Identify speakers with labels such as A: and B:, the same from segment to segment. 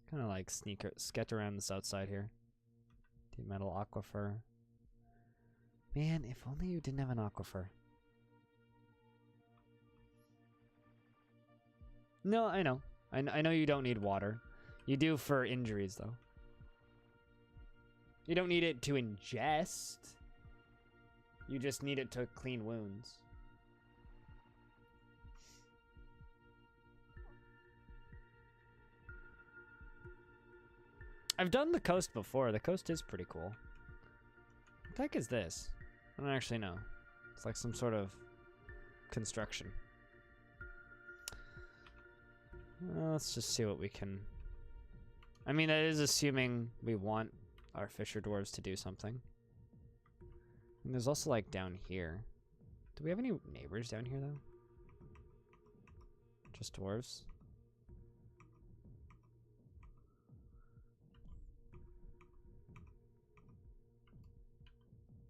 A: Kind of like sketch around the south side here. Deep metal aquifer. Man, if only you didn't have an aquifer. No, I know. I know you don't need water. You do for injuries, though. You don't need it to ingest. You just need it to clean wounds. I've done the coast before. The coast is pretty cool. What the heck is this? I don't actually know. It's like some sort of construction. Let's just see what we can... I mean, that is assuming we want our fisher dwarves to do something. And there's also, like, down here. Do we have any neighbors down here, though? Just dwarves?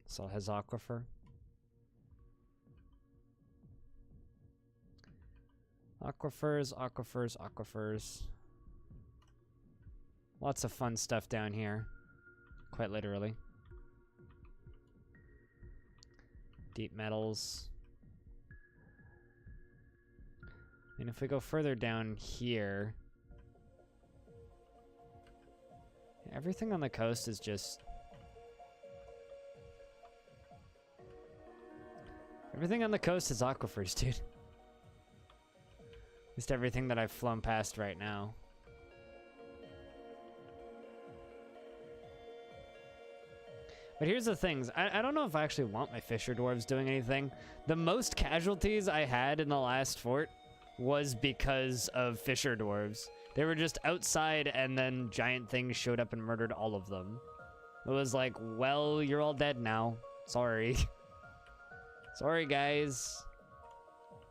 A: So has aquifer. Aquifers. Lots of fun stuff down here. Quite literally. Deep metals. And if we go further down here... everything on the coast is just... everything on the coast is aquifers, dude. Just everything that I've flown past right now. But here's the things. I don't know if I actually want my fisher dwarves doing anything. The most casualties I had in the last fort was because of fisher dwarves. They were just outside and then giant things showed up and murdered all of them. It was like, well, you're all dead now. Sorry. Sorry, guys.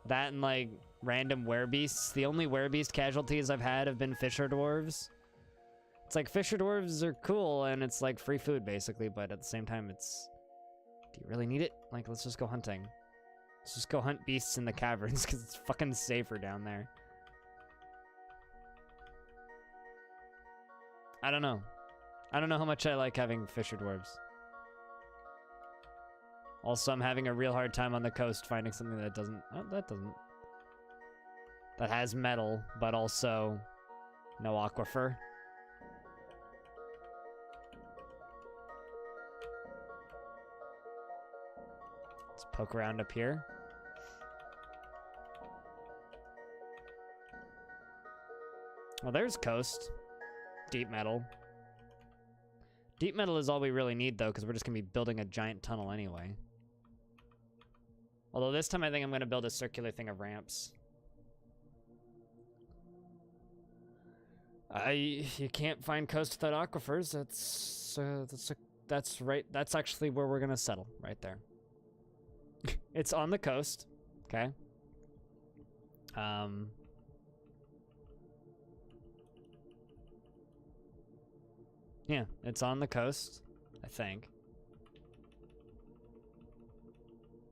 A: That and, like, random werebeasts. The only werebeast casualties I've had have been fisher dwarves. It's like, fisher dwarves are cool, and it's, like, free food, basically, but at the same time, it's... do you really need it? Like, let's just go hunting. Let's just go hunt beasts in the caverns, because it's fucking safer down there. I don't know. I don't know how much I like having fisher dwarves. Also, I'm having a real hard time on the coast finding something that doesn't... oh, that doesn't... that has metal, but also no aquifer. Let's poke around up here. Well, there's coast. Deep metal. Deep metal is all we really need, though, because we're just going to be building a giant tunnel anyway. Although this time I think I'm going to build a circular thing of ramps. You can't find coast without aquifers. That's right. That's actually where we're going to settle, right there. It's on the coast, okay? Yeah, it's on the coast, I think.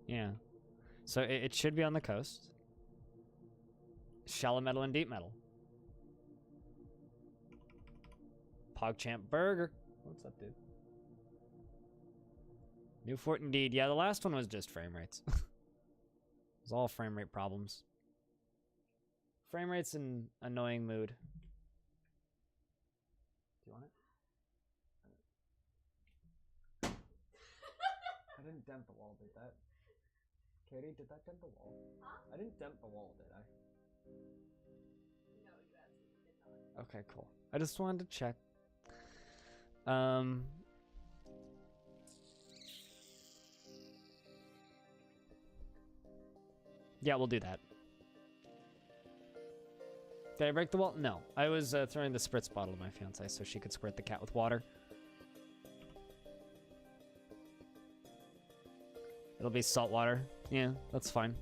A: Yeah. So it should be on the coast. Shallow metal and deep metal. PogChamp Burger. What's up, dude? New fort indeed. Yeah, the last one was just frame rates. It was all frame rate problems. Frame rates in annoying mood. Do you want it? I didn't dent the wall, did that? Katie, did that dent the wall? Huh? I didn't dent the wall, did I?
B: No, you absolutely did not.
A: Okay, cool. I just wanted to check. Yeah, we'll do that. Did I break the wall? No. I was throwing the spritz bottle to my fiancée so she could squirt the cat with water. It'll be salt water. Yeah, that's fine.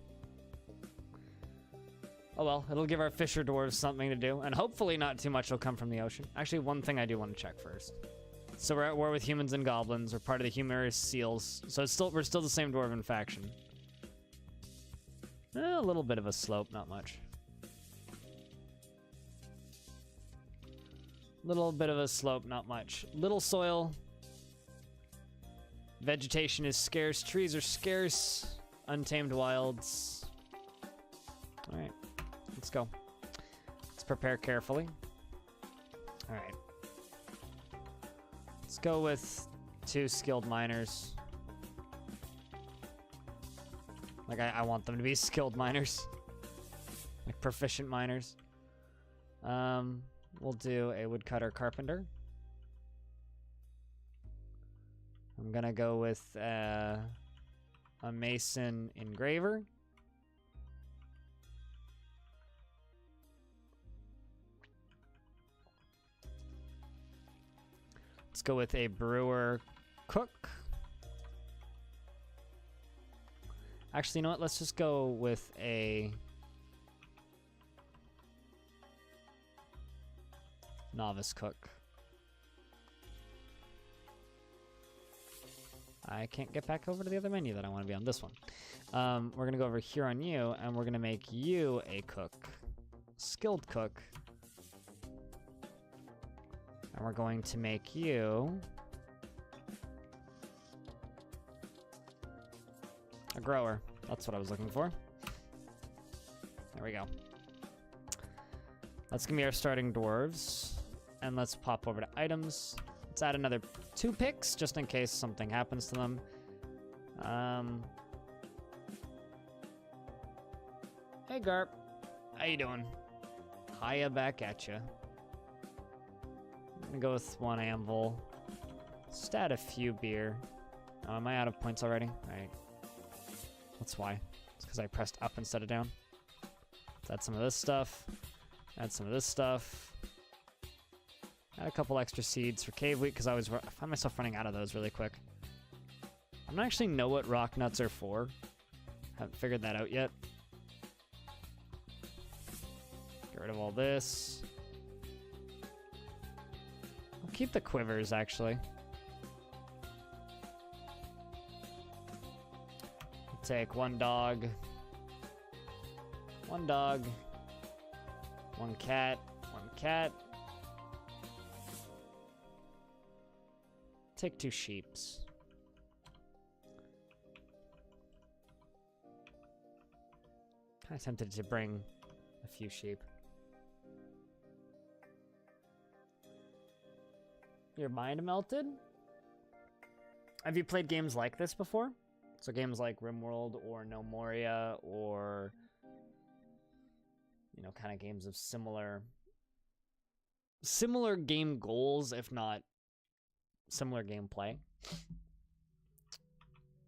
A: Oh well, it'll give our fisher dwarves something to do, and hopefully not too much will come from the ocean. Actually, one thing I do want to check first. So we're at war with humans and goblins. We're part of the humorous seals. So we're still the same dwarven faction. A little bit of a slope, not much. Little bit of a slope, not much. Little soil. Vegetation is scarce. Trees are scarce. Untamed wilds. All right, let's go. Let's prepare carefully. All right. Let's go with 2 skilled miners. Like, I want them to be skilled miners. Like, proficient miners. We'll do a woodcutter carpenter. I'm gonna go with a mason engraver. Let's go with a brewer cook. Actually, you know what? Let's just go with a novice cook. I can't get back over to the other menu that I want to be on. This one. We're going to go over here on you, and we're going to make you a cook. Skilled cook. And we're going to make you a grower. That's what I was looking for. There we go. That's going to be our starting dwarves. And let's pop over to items. Let's add another 2 picks, just in case something happens to them. Hey, Garp. How you doing? Hiya back at ya. I'm gonna go with 1 anvil. Just add a few beer. Oh, am I out of points already? Alright. That's why. It's because I pressed up instead of down. Let's add some of this stuff. Add some of this stuff. Add a couple extra seeds for cave wheat, because I find myself running out of those really quick. I don't actually know what rock nuts are for. Haven't figured that out yet. Get rid of all this. I'll keep the quivers, actually. I'll take 1 dog. 1 dog. 1 cat. 1 cat. Take 2 sheeps. Kind of tempted to bring a few sheep. Your mind melted? Have you played games like this before? So games like RimWorld or No Moria, or, you know, kind of games of similar game goals, if not similar gameplay.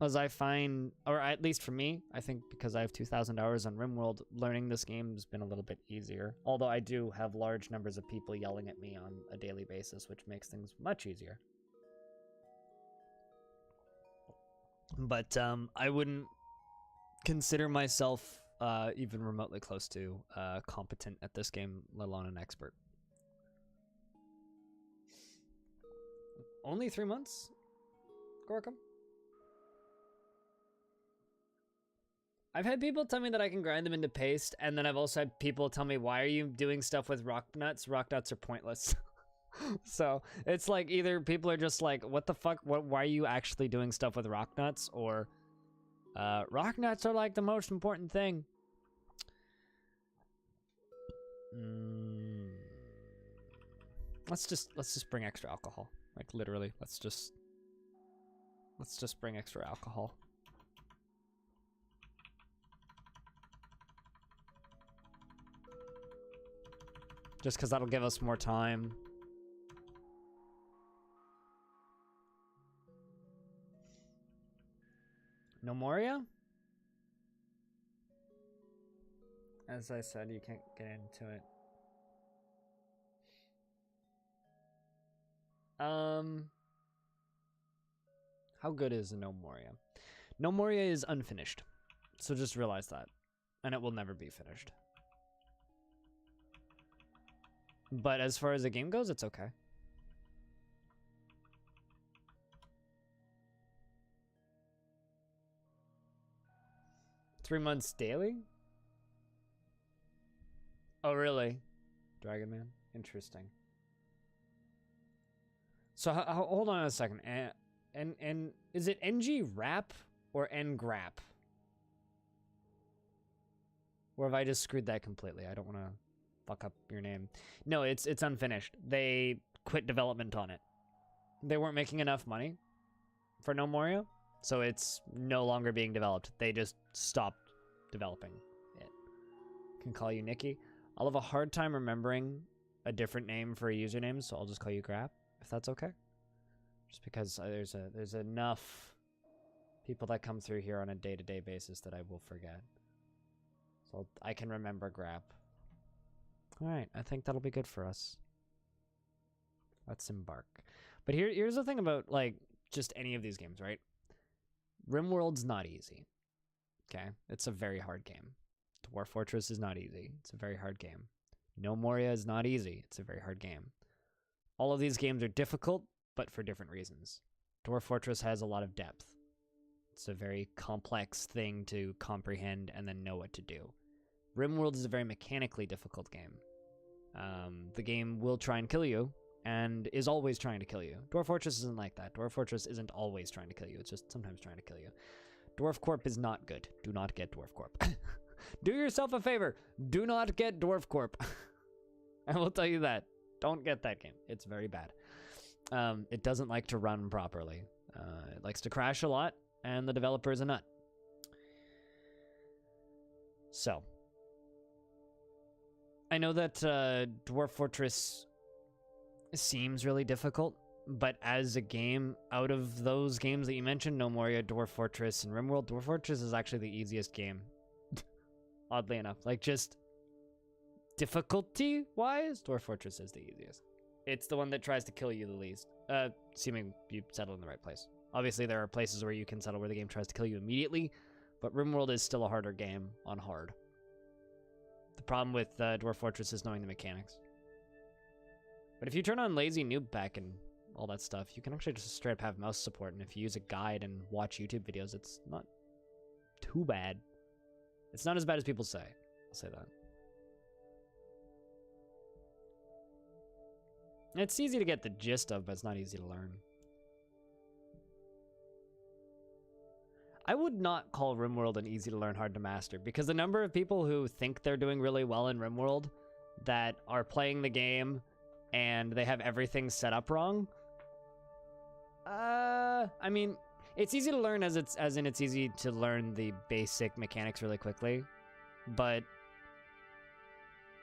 A: As I find, or at least for me, I think because I have 2,000 hours on RimWorld, learning this game has been a little bit easier. Although I do have large numbers of people yelling at me on a daily basis, which makes things much easier. But I wouldn't consider myself even remotely close to competent at this game, let alone an expert. Only 3 months, Gorkum? I've had people tell me that I can grind them into paste, and then I've also had people tell me, why are you doing stuff with rock nuts? Rock nuts are pointless. So it's like either people are just like, what the fuck? Why are you actually doing stuff with rock nuts? Or rock nuts are like the most important thing. Let's just bring extra alcohol. Like literally, let's just bring extra alcohol. Just because that'll give us more time. No Moria? As I said, you can't get into it. How good is No Moria? No Moria is unfinished. So just realize that. And it will never be finished. But as far as the game goes, it's okay. Three months daily? Oh, really? Dragon Man? Interesting. So hold on a second. And is it NG Rap or Ngrap? Or have I just screwed that completely? I don't want to fuck up your name. No, it's unfinished. They quit development on it. They weren't making enough money for No Moria, so it's no longer being developed. They just stopped developing it. Can call you Nikki. I'll have a hard time remembering a different name for a username, so I'll just call you Grap, if that's okay. Just because there's enough people that come through here on a day-to-day basis that I will forget. So I can remember Grap. Alright, I think that'll be good for us. Let's embark. But here's the thing about, like, just any of these games, right? RimWorld's not easy. Okay? It's a very hard game. Dwarf Fortress is not easy. It's a very hard game. No Moria is not easy. It's a very hard game. All of these games are difficult, but for different reasons. Dwarf Fortress has a lot of depth. It's a very complex thing to comprehend and then know what to do. RimWorld is a very mechanically difficult game. The game will try and kill you, and is always trying to kill you. Dwarf Fortress isn't like that. Dwarf Fortress isn't always trying to kill you. It's just sometimes trying to kill you. Dwarf Corp is not good. Do not get Dwarf Corp. Do yourself a favor. Do not get Dwarf Corp. I will tell you that. Don't get that game. It's very bad. It doesn't like to run properly. It likes to crash a lot, and the developer is a nut. So, I know that Dwarf Fortress seems really difficult, but as a game, out of those games that you mentioned, No Moria, Dwarf Fortress, and RimWorld, Dwarf Fortress is actually the easiest game. Oddly enough. Like, just difficulty-wise, Dwarf Fortress is the easiest. It's the one that tries to kill you the least, assuming you settle in the right place. Obviously, there are places where you can settle where the game tries to kill you immediately, but RimWorld is still a harder game on hard. The problem with Dwarf Fortress is knowing the mechanics. But if you turn on lazy noob pack and all that stuff, you can actually just straight up have mouse support, and if you use a guide and watch YouTube videos, it's not too bad. It's not as bad as people say. I'll say that. It's easy to get the gist of, but it's not easy to learn. I would not call RimWorld an easy to learn, hard to master, because the number of people who think they're doing really well in RimWorld that are playing the game and they have everything set up wrong. I mean, it's easy to learn as in it's easy to learn the basic mechanics really quickly, but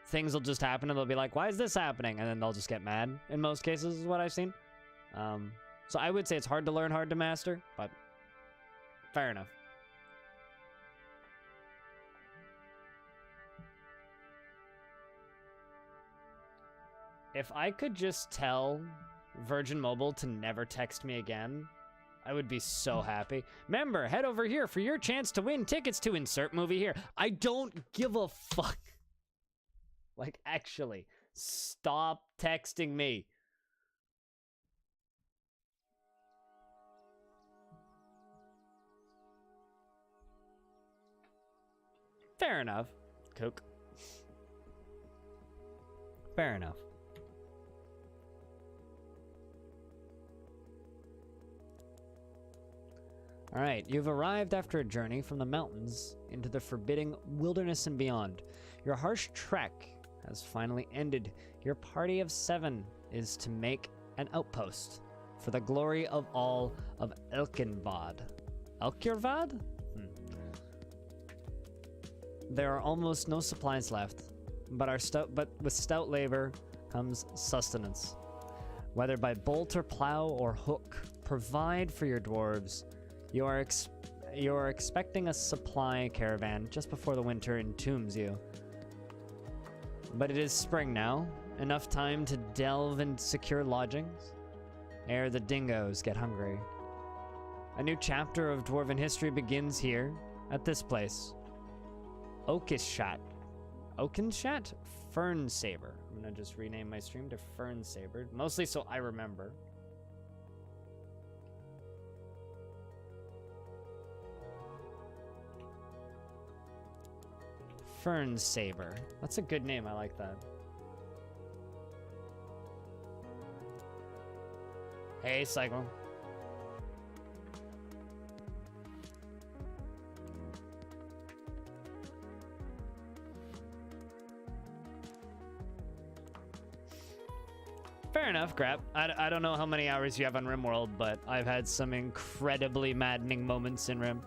A: things will just happen and they'll be like, why is this happening? And then they'll just get mad in most cases is what I've seen. So I would say it's hard to learn, hard to master, but fair enough. If I could just tell Virgin Mobile to never text me again, I would be so happy. Remember, head over here for your chance to win tickets to insert movie here. I don't give a fuck. Like, actually, stop texting me. Fair enough, Cook. Fair enough. All right, you've arrived after a journey from the mountains into the forbidding wilderness and beyond. Your harsh trek has finally ended. Your party of 7 is to make an outpost for the glory of all of Elkenvad. Elkirvad? There are almost no supplies left, but with stout labor comes sustenance. Whether by bolt or plow or hook, provide for your dwarves. You are expecting a supply caravan just before the winter entombs you. But it is spring now, enough time to delve and secure lodgings, ere the dingoes get hungry. A new chapter of dwarven history begins here, at this place. Oakenshat. Oakenshat? Fernsabre. I'm gonna just rename my stream to Fernsabre, mostly so I remember. Fernsabre. That's a good name, I like that. Hey, Cyclone. Fair enough, Grab. I don't know how many hours you have on RimWorld, but I've had some incredibly maddening moments in Rim.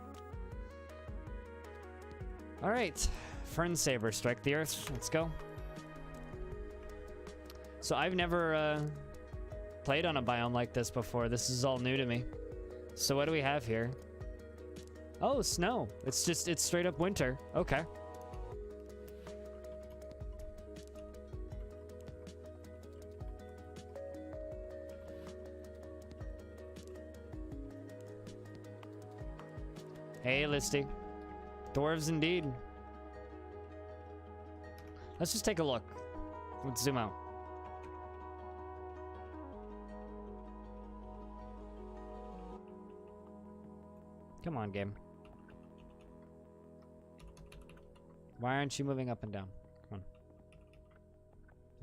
A: All right, Fernsabre, strike the earth. Let's go. So I've never played on a biome like this before. This is all new to me. So what do we have here? Oh, snow. It's straight up winter. Okay. Hey, Listy. Dwarves indeed. Let's just take a look. Let's zoom out. Come on, game. Why aren't you moving up and down? Come on.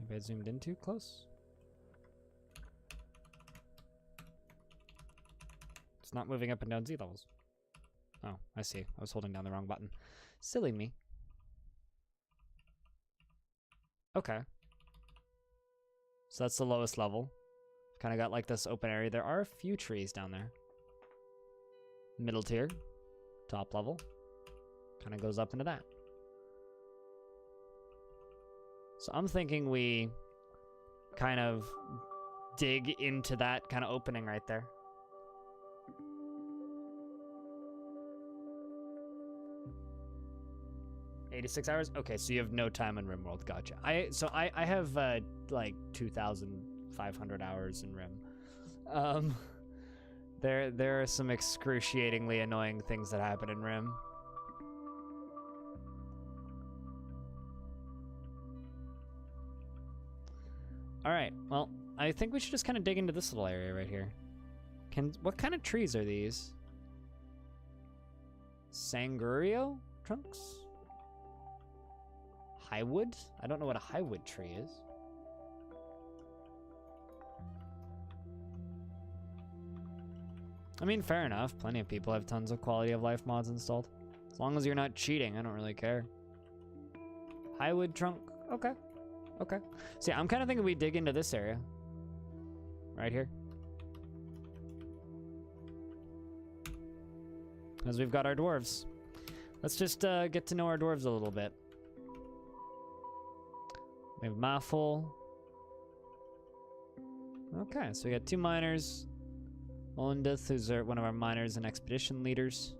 A: Maybe I zoomed in too close? It's not moving up and down Z levels. Oh, I see. I was holding down the wrong button. Silly me. Okay. So that's the lowest level. Kind of got like this open area. There are a few trees down there. Middle tier. Top level. Kind of goes up into that. So I'm thinking we kind of dig into that kind of opening right there. $86 hours? Okay, so you have no time in RimWorld. Gotcha. I have like 2,500 hours in Rim. There are some excruciatingly annoying things that happen in Rim. All right. Well, I think we should just kind of dig into this little area right here. What kind of trees are these? Sangurio trunks? Highwood? I don't know what a highwood tree is. I mean, fair enough. Plenty of people have tons of quality of life mods installed. As long as you're not cheating, I don't really care. Highwood trunk? Okay. Okay. See, I'm kind of thinking we dig into this area. Right here. As we've got our dwarves. Let's just get to know our dwarves a little bit. We have Mafful. Okay, so we got 2 miners. Molindith, who's one of our miners and expedition leaders.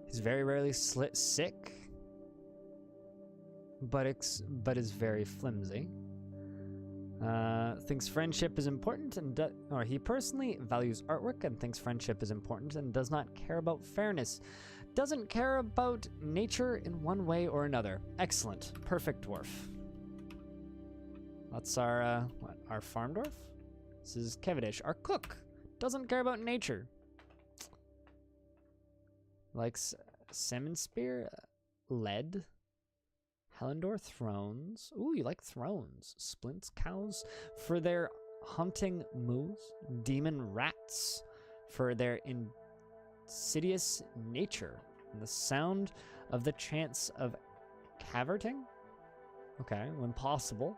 A: He's very rarely sick, but is very flimsy. Thinks friendship is important or he personally values artwork and thinks friendship is important and does not care about fairness. Doesn't care about nature in one way or another. Excellent. Perfect dwarf. That's our farm dwarf? This is Kevidish, our cook. Doesn't care about nature. Likes salmon spear, lead. Helendor thrones. Ooh, you like thrones. Splints cows for their hunting moves. Demon rats for their insidious nature. And the sound of the chants of cavorting. Okay, when possible.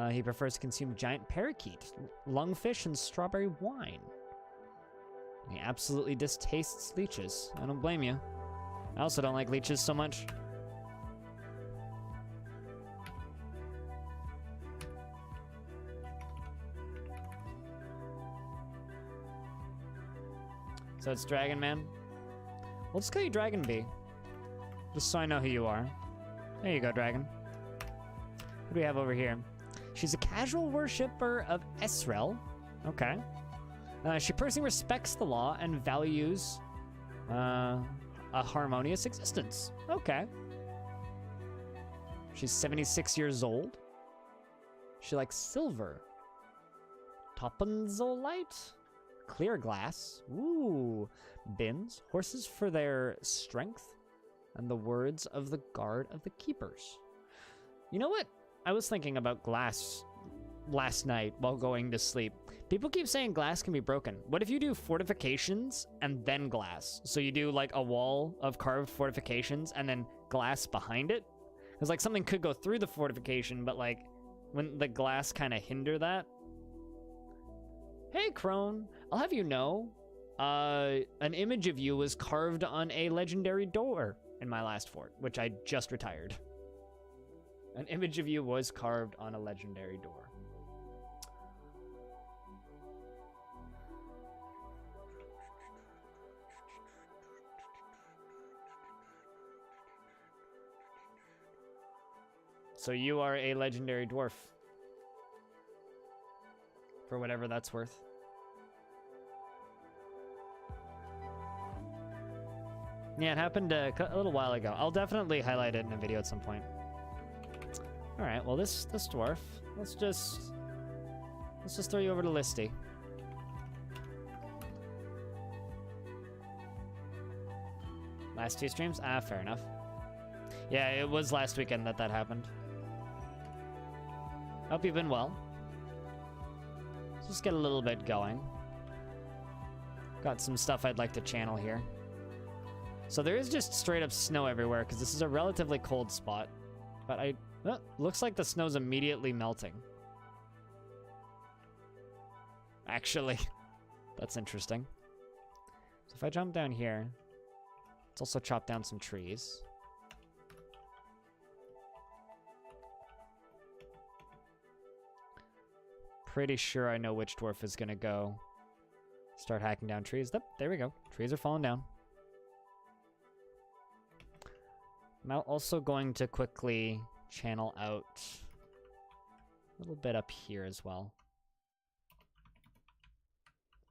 A: He prefers to consume giant parakeet, lungfish, and strawberry wine. He absolutely distastes leeches. I don't blame you. I also don't like leeches so much. So it's Dragon Man. We'll just call you Dragon B. Just so I know who you are. There you go, Dragon. What do we have over here? She's a casual worshipper of Esrel. Okay. She personally respects the law and values a harmonious existence. Okay. She's 76 years old. She likes silver. Topenzolite? Clear glass. Ooh. Bins. Horses for their strength. And the words of the guard of the keepers. You know what? I was thinking about glass last night while going to sleep. People keep saying glass can be broken. What if you do fortifications and then glass? So you do like a wall of carved fortifications and then glass behind it? Because like something could go through the fortification, but like wouldn't the glass kind of hinder that? Hey, Crone. I'll have you know, an image of you was carved on a legendary door in my last fort, which I just retired. An image of you was carved on a legendary door. So you are a legendary dwarf. For whatever that's worth. Yeah, it happened a little while ago. I'll definitely highlight it in a video at some point. All right, well this dwarf, let's just throw you over to Listy. Last 2 streams? Ah, fair enough. Yeah, it was last weekend that happened. Hope you've been well. Let's just get a little bit going. Got some stuff I'd like to channel here. So there is just straight up snow everywhere because this is a relatively cold spot. But looks like the snow's immediately melting. Actually, that's interesting. So if I jump down here, let's also chop down some trees. Pretty sure I know which dwarf is gonna go start hacking down trees. Yep, there we go. Trees are falling down. I'm also going to quickly channel out a little bit up here as well.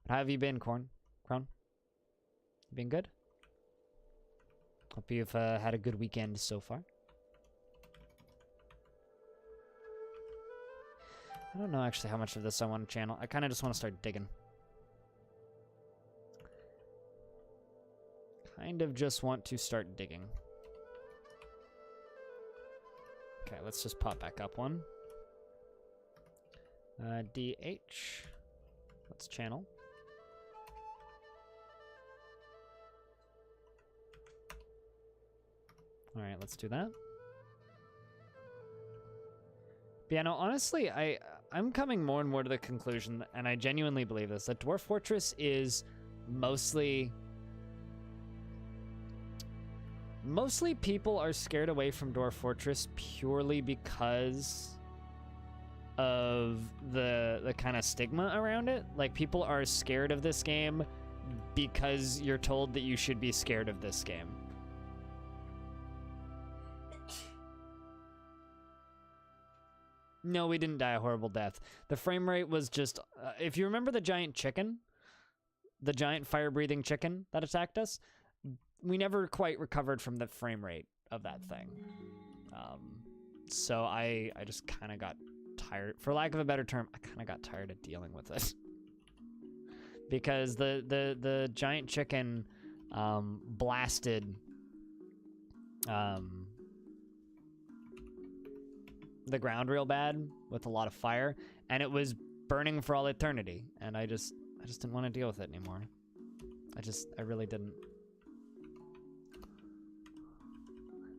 A: How have you been, Crown? You been good? Hope you've had a good weekend so far. I don't know actually how much of this I want to channel. I kind of just want to start digging. Kind of just want to start digging. Okay, let's just pop back up one. DH. Let's channel. All right, let's do that. But yeah, no, honestly, I'm coming more and more to the conclusion, and I genuinely believe this, that Dwarf Fortress is mostly people are scared away from Dwarf Fortress purely because of the kind of stigma around it. Like, people are scared of this game because you're told that you should be scared of this game. No, we didn't die a horrible death. The frame rate was just... if you remember the giant chicken, the giant fire-breathing chicken that attacked us, we never quite recovered from the frame rate of that thing. So I just kind of got tired. For lack of a better term, I kind of got tired of dealing with it. Because the giant chicken blasted... the ground real bad with a lot of fire, and it was burning for all eternity, and I just didn't want to deal with it anymore. I really didn't.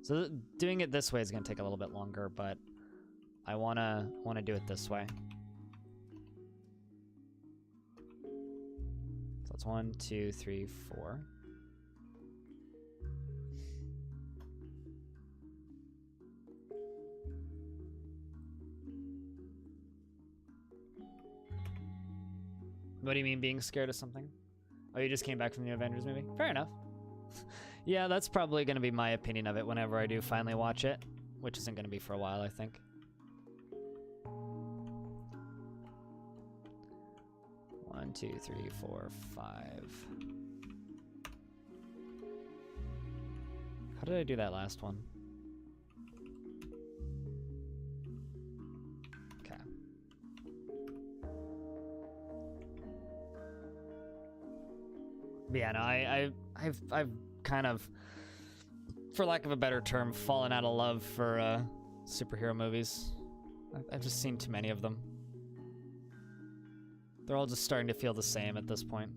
A: So doing it this way is going to take a little bit longer, but I want to do it this way. So that's 1, 2, 3, 4. What do you mean being scared of something? Oh, you just came back from the Avengers movie? Fair enough. Yeah, that's probably going to be my opinion of it whenever I do finally watch it, which isn't going to be for a while, I think. One, 2, 3, 4, 5. How did I do that last one? But yeah, no, I've kind of, for lack of a better term, fallen out of love for superhero movies. I've just seen too many of them. They're all just starting to feel the same at this point.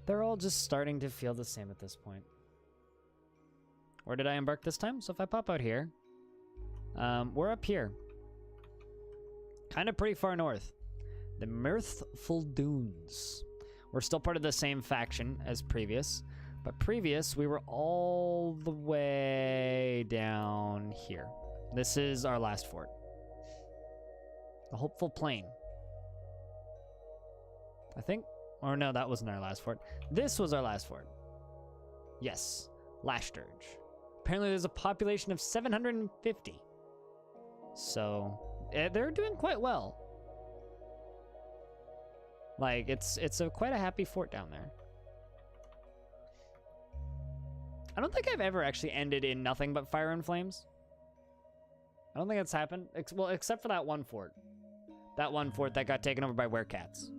A: They're all just starting to feel the same at this point. Where did I embark this time? So if I pop out here, we're up here. Kind of pretty far north. The Mirthful Dunes. We're still part of the same faction as previous, but previous we were all the way down here. This is our last fort. The Hopeful Plain. I think, or no, that wasn't our last fort. This was our last fort. Yes, Lashturge. Apparently there's a population of 750. So, they're doing quite well. Like, it's quite a happy fort down there. I don't think I've ever actually ended in nothing but fire and flames. I don't think that's happened. Well, except for that one fort. That one fort that got taken over by werecats.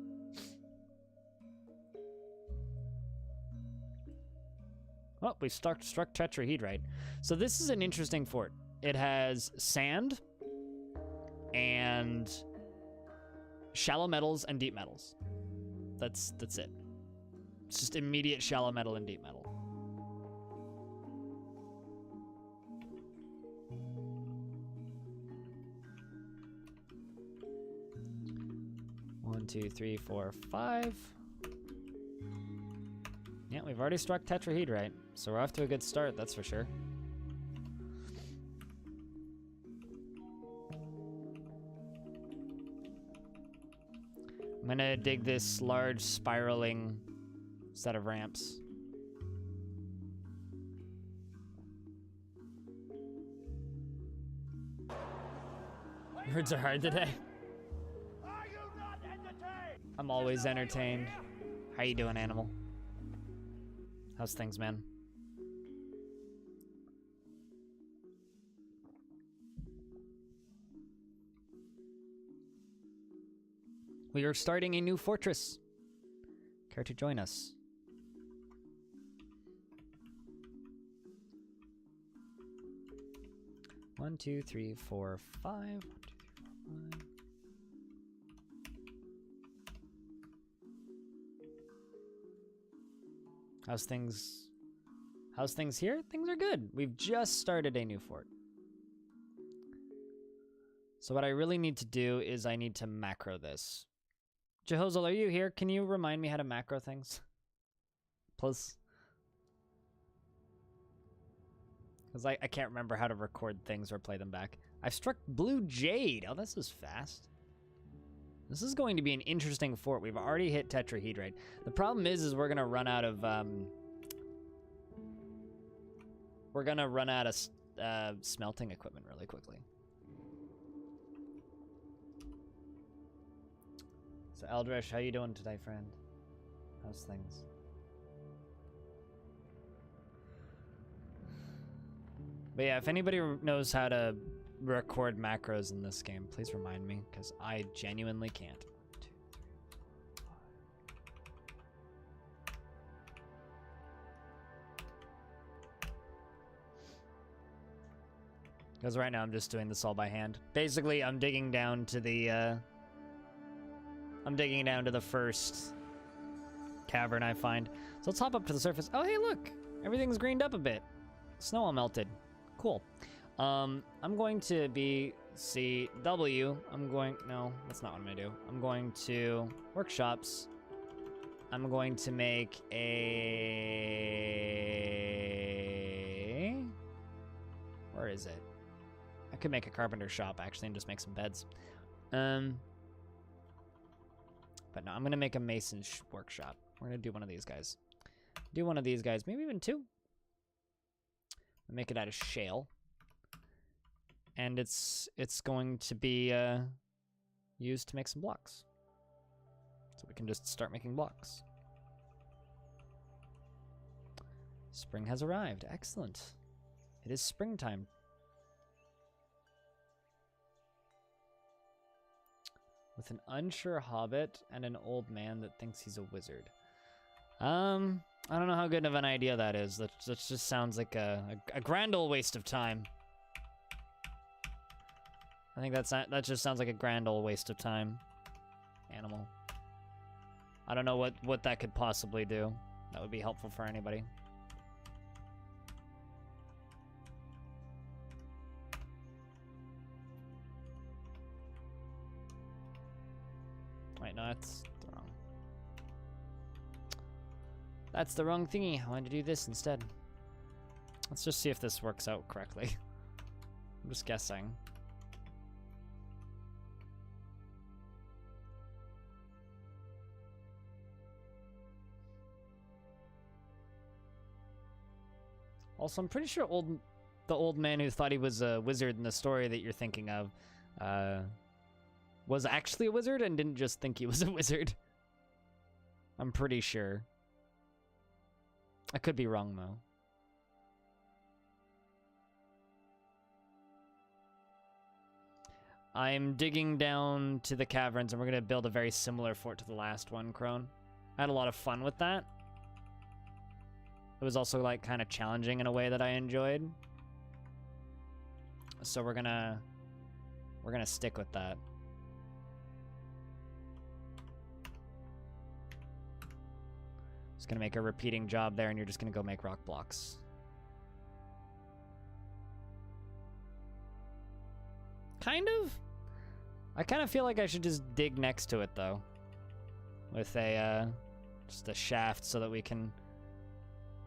A: Oh, we struck tetrahedrite. So this is an interesting fort. It has sand and shallow metals and deep metals. That's it. It's just immediate shallow metal and deep metal. One, two, three, four, five. Yeah, we've already struck tetrahedrite, so we're off to a good start, that's for sure. I'm gonna dig this large spiraling set of ramps. Words are hard today.
B: Are you not entertained?
A: I'm always entertained. How you doing, animal? How's things, man? We are starting a new fortress. Care to join us? One, two, three, four, five. 1, 2, 3, 4, 5. How's things here? Things are good. We've just started a new fort. So what I really need to do is I need to macro this. Jehozel, are you here? Can you remind me how to macro things? Please. Because I can't remember how to record things or play them back. I've struck Blue Jade. Oh, this is fast. This is going to be an interesting fort. We've already hit tetrahedrite. The problem is we're gonna run out of smelting equipment really quickly. So Eldresh, how you doing today, friend? How's things? But yeah, if anybody knows how to record macros in this game, please remind me, because I genuinely can't. 2, 3, 4, 5. Because right now I'm just doing this all by hand. Basically, I'm digging down to the first cavern I find. So let's hop up to the surface. Oh, hey, look! Everything's greened up a bit. Snow all melted. Cool. I'm going to be CW. No, that's not what I'm gonna do. I'm going to workshops. I'm going to make a... Where is it? I could make a carpenter shop, actually, and just make some beds. But no, I'm gonna make a mason workshop. We're gonna do one of these guys. Do one of these guys, maybe even two. Make it out of shale. And it's going to be used to make some blocks. So we can just start making blocks. Spring has arrived. Excellent. It is springtime. With an unsure hobbit and an old man that thinks he's a wizard. I don't know how good of an idea that is. That just sounds like a grand old waste of time. I think that just sounds like a grand old waste of time. Animal. I don't know what that could possibly do. That would be helpful for anybody. Wait, no, that's the wrong. That's the wrong thingy. I wanted to do this instead. Let's just see if this works out correctly. I'm just guessing. Also, I'm pretty sure the old man who thought he was a wizard in the story that you're thinking of was actually a wizard and didn't just think he was a wizard. I'm pretty sure. I could be wrong, though. I'm digging down to the caverns, and we're going to build a very similar fort to the last one, Crone. I had a lot of fun with that. It was also, like, kind of challenging in a way that I enjoyed. So we're gonna stick with that. Just gonna make a repeating job there, and you're just gonna go make rock blocks. Kind of. I kind of feel like I should just dig next to it, though. With a, just a shaft so that we can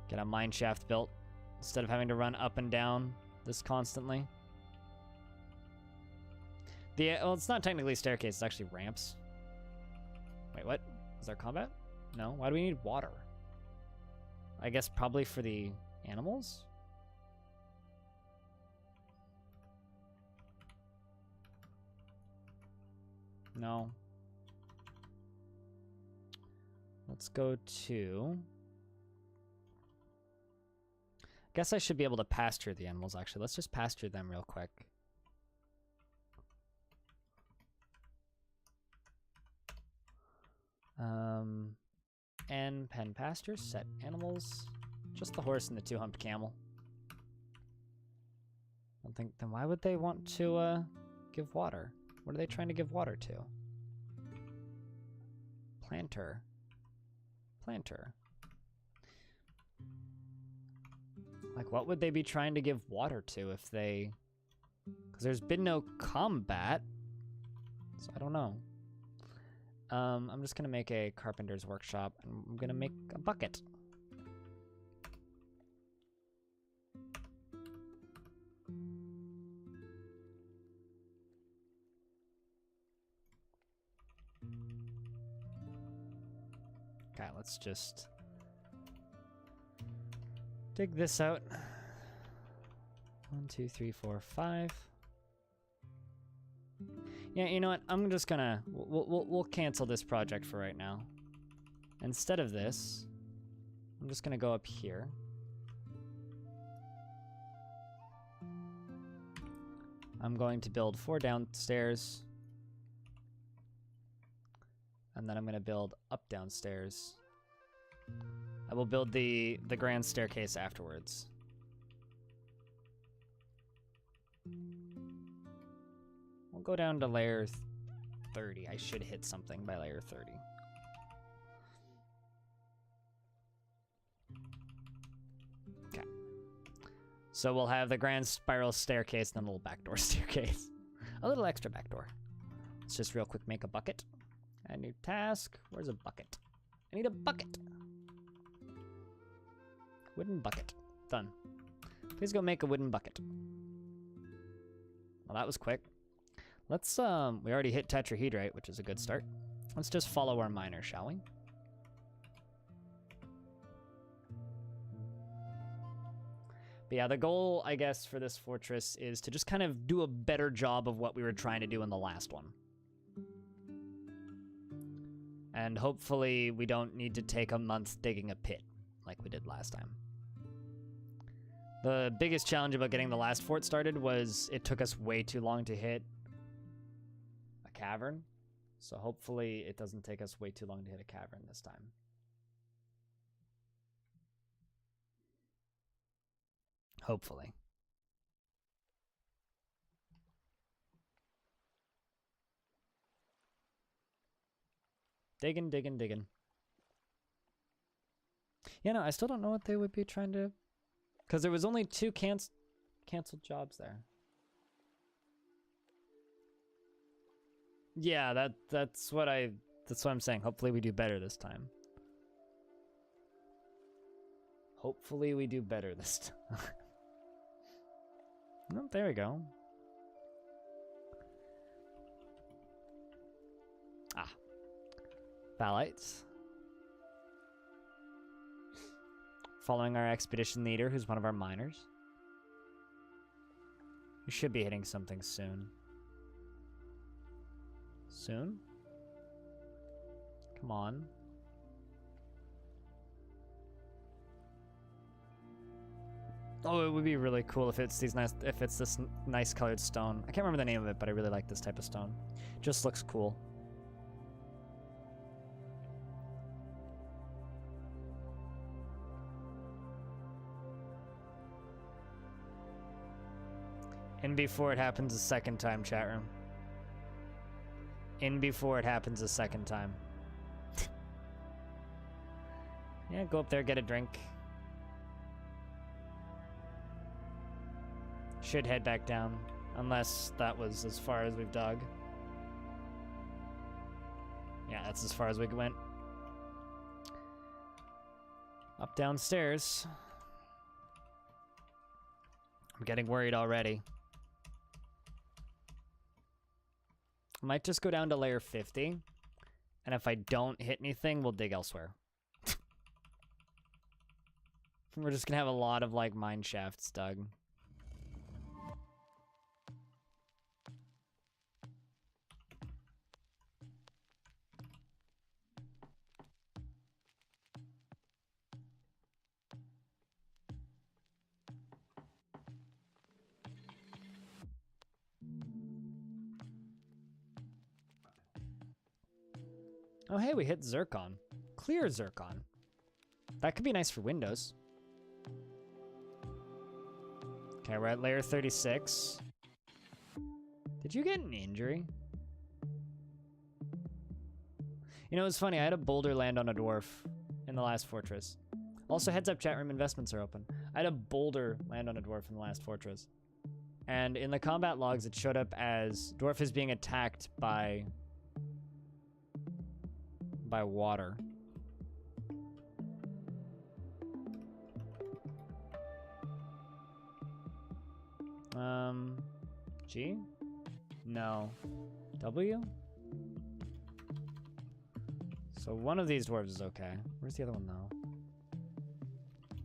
A: get a mine shaft built instead of having to run up and down this constantly. Well, it's not technically staircase, it's actually ramps. Wait, what? Is there combat? No? Why do we need water? I guess probably for the animals? No. Let's go to... Guess I should be able to pasture the animals, actually. Let's just pasture them real quick. And pen pasture, set animals. Just the horse and the two-humped camel. I don't think, then why would they want to give water? What are they trying to give water to? Planter. Planter. Like, what would they be trying to give water to if they... Because there's been no combat. So I don't know. I'm just going to make a carpenter's workshop, and I'm going to make a bucket. Okay, let's just dig this out. 1, 2, 3, 4, 5. Yeah, you know what? I'm just gonna we'll cancel this project for right now. Instead of this, I'm just gonna go up here. I'm going to build 4 downstairs. And then I'm gonna build up downstairs. I will build the grand staircase afterwards. We'll go down to layer 30. I should hit something by layer 30. Okay. So we'll have the grand spiral staircase and then a little backdoor staircase. A little extra backdoor. Let's just real quick make a bucket. A new task. Where's a bucket? I need a bucket. Wooden bucket. Done. Please go make a wooden bucket. Well, that was quick. Let's, we already hit tetrahedrite, which is a good start. Let's just follow our miner, shall we? But yeah, the goal, I guess, for this fortress is to just kind of do a better job of what we were trying to do in the last one. And hopefully we don't need to take a month digging a pit like we did last time. The biggest challenge about getting the last fort started was it took us way too long to hit a cavern. So hopefully it doesn't take us way too long to hit a cavern this time. Hopefully. Digging, digging, digging. Yeah, no, I still don't know what they would be trying to... Because there was only 2 canceled jobs there. Yeah, that's what I'm saying. Hopefully we do better this time. Hopefully we do better this time. Oh, there we go. Ah. Phthalites. Following our expedition leader, who's one of our miners. We should be hitting something soon. Soon? Come on. Oh, it would be really cool if it's this nice colored stone. I can't remember the name of it, but I really like this type of stone. Just looks cool. In before it happens a second time, chat room. In before it happens a second time. Yeah, go up there, get a drink. Should head back down, unless that was as far as we've dug. Yeah, that's as far as we went. Up downstairs. I'm getting worried already. I might just go down to layer 50, and if I don't hit anything, we'll dig elsewhere. We're just gonna have a lot of, like, mine shafts dug. Oh, hey, we hit zircon. Clear zircon. That could be nice for windows. Okay, we're at layer 36. Did you get an injury? You know, it's funny. I had a boulder land on a dwarf in the last fortress. Also, heads up, chat room investments are open. I had a boulder land on a dwarf in the last fortress. And in the combat logs, it showed up as dwarf is being attacked by water. G? No. W? So one of these dwarves is okay. Where's the other one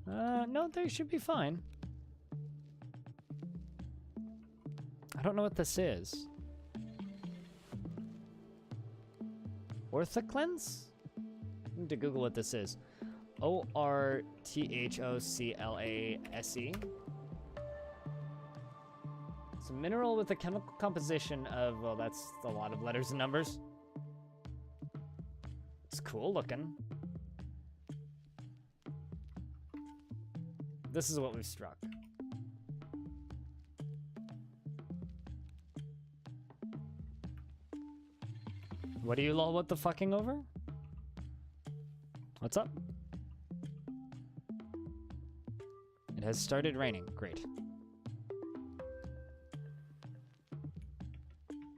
A: though? No, they should be fine. I don't know what this is. Orthoclase? I need to Google what this is. O-R-T-H-O-C-L-A-S-E. It's a mineral with a chemical composition of, well, that's a lot of letters and numbers. It's cool looking. This is what we've struck. What are you lol what the fucking over? What's up? It has started raining. Great.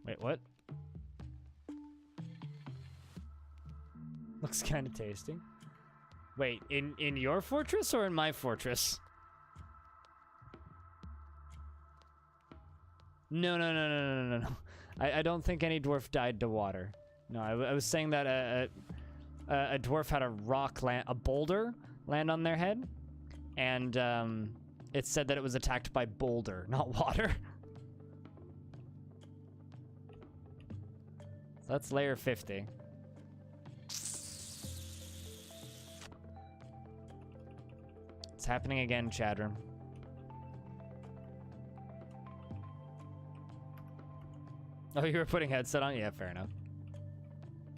A: Wait, what? Looks kind of tasty. Wait, in your fortress or in my fortress? No. I don't think any dwarf died to water. No, I was saying that a dwarf had a boulder land on their head, and it said that it was attacked by boulder, not water. So that's layer 50. It's happening again, chat room. Oh, you were putting headset on? Yeah, fair enough.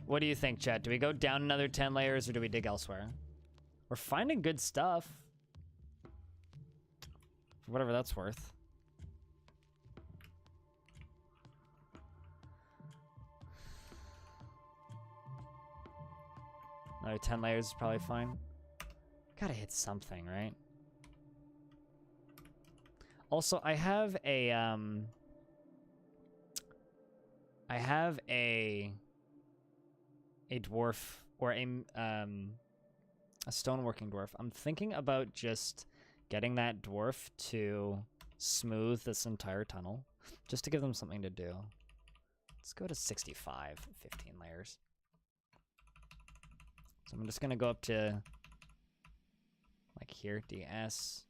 A: What do you think, chat? Do we go down another 10 layers or do we dig elsewhere? We're finding good stuff. For whatever that's worth. Another 10 layers is probably fine. Gotta hit something, right? Also, I have a dwarf or a stoneworking dwarf. I'm thinking about just getting that dwarf to smooth this entire tunnel, just to give them something to do. Let's go to 65, 15 layers. So I'm just gonna go up to like here, DS,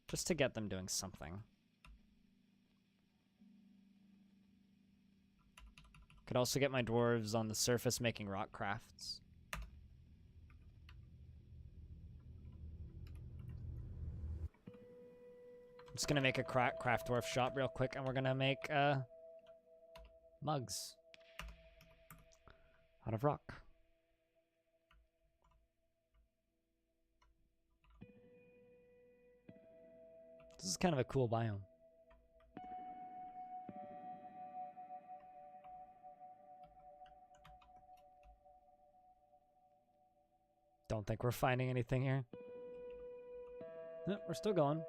A: just to get them doing something. Could also get my dwarves on the surface making rock crafts. I'm just gonna make a craft dwarf shop real quick, and we're gonna make mugs out of rock. This is kind of a cool biome. Don't think we're finding anything here. No, we're still going.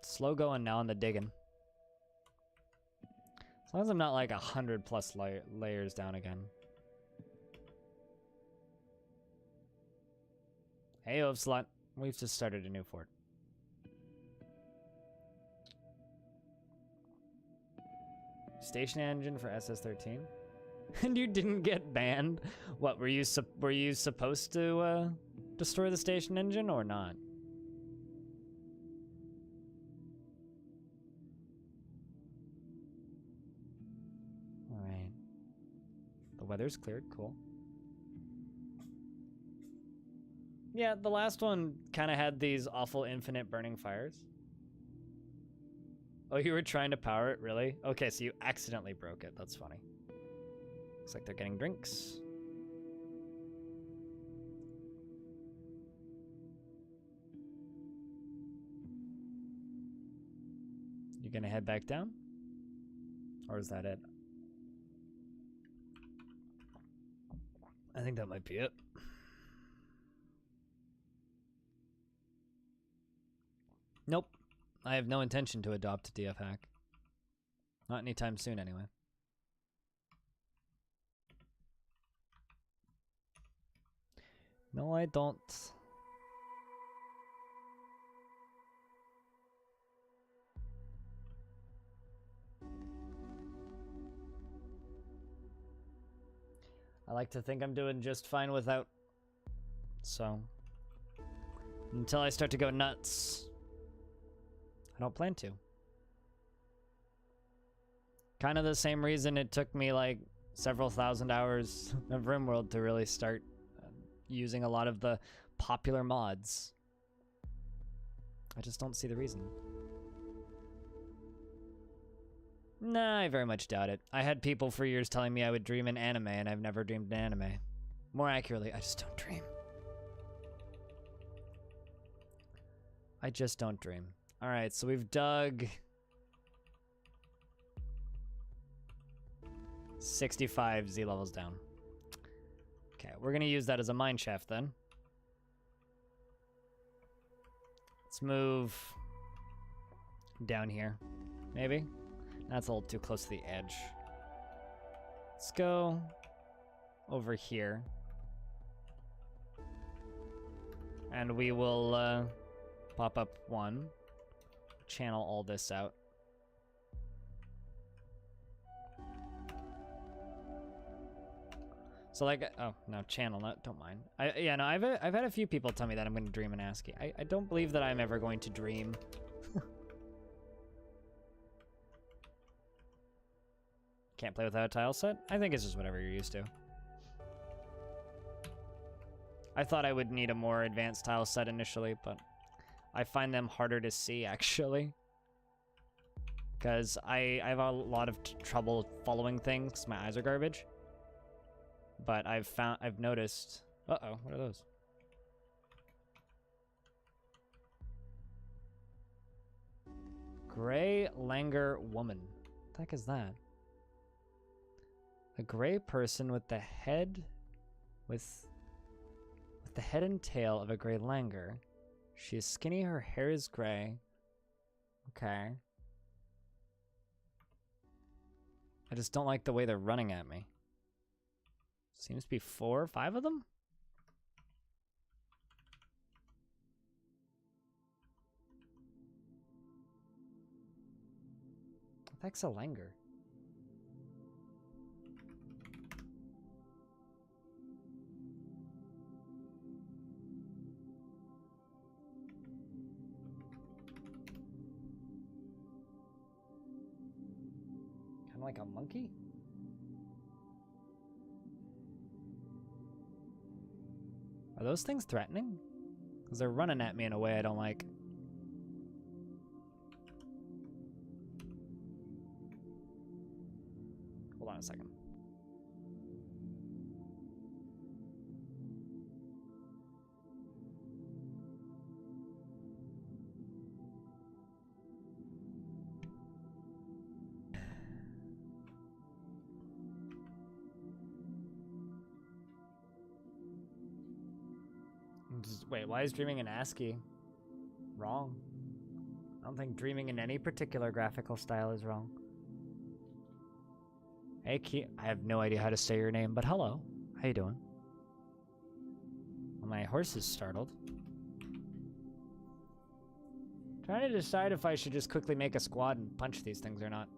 A: Slow going now on the digging. As long as I'm not like 100+ layers down again. Hey, Ovslot. We've just started a new fort. Station engine for SS-13. And you didn't get banned? What, were you supposed to destroy the station engine or not? All right. The weather's cleared, cool. Yeah, the last one kind of had these awful infinite burning fires. Oh, you were trying to power it, really? Okay, so you accidentally broke it. That's funny. Looks like they're getting drinks. You gonna head back down? Or is that it? I think that might be it. Nope. I have no intention to adopt a DF hack. Not anytime soon, anyway. No, I don't. I like to think I'm doing just fine without. So, until I start to go nuts, I don't plan to. Kind of the same reason it took me like several thousand hours of RimWorld to really start using a lot of the popular mods. I just don't see the reason. Nah, I very much doubt it. I had people for years telling me I would dream in anime, and I've never dreamed in anime. More accurately, I just don't dream. I just don't dream. Alright, so we've dug 65 Z levels down. Okay, we're gonna use that as a mine shaft then. Let's move down here, maybe? That's a little too close to the edge. Let's go over here. And we will pop up one. Channel all this out. So like, oh no, channel, not, don't mind. Yeah, no, I've had a few people tell me that I'm going to dream in ASCII. I don't believe that I'm ever going to dream. Can't play without a tile set? I think it's just whatever you're used to. I thought I would need a more advanced tile set initially, but I find them harder to see, actually. because I have a lot of trouble following things 'cause my eyes are garbage. But I've noticed. Uh-oh, what are those? Gray Langer woman. What the heck is that? A gray person with the head with the head and tail of a gray Langer. She is skinny, her hair is gray. Okay. I just don't like the way they're running at me. Seems to be 4 or 5 of them? What the heck's a Langer? Kind of like a monkey? Are those things threatening? Because they're running at me in a way I don't like. Hold on a second. Wait, why is dreaming in ASCII wrong? I don't think dreaming in any particular graphical style is wrong. Hey, I have no idea how to say your name, but hello. How you doing? Well, my horse is startled. Trying to decide if I should just quickly make a squad and punch these things or not.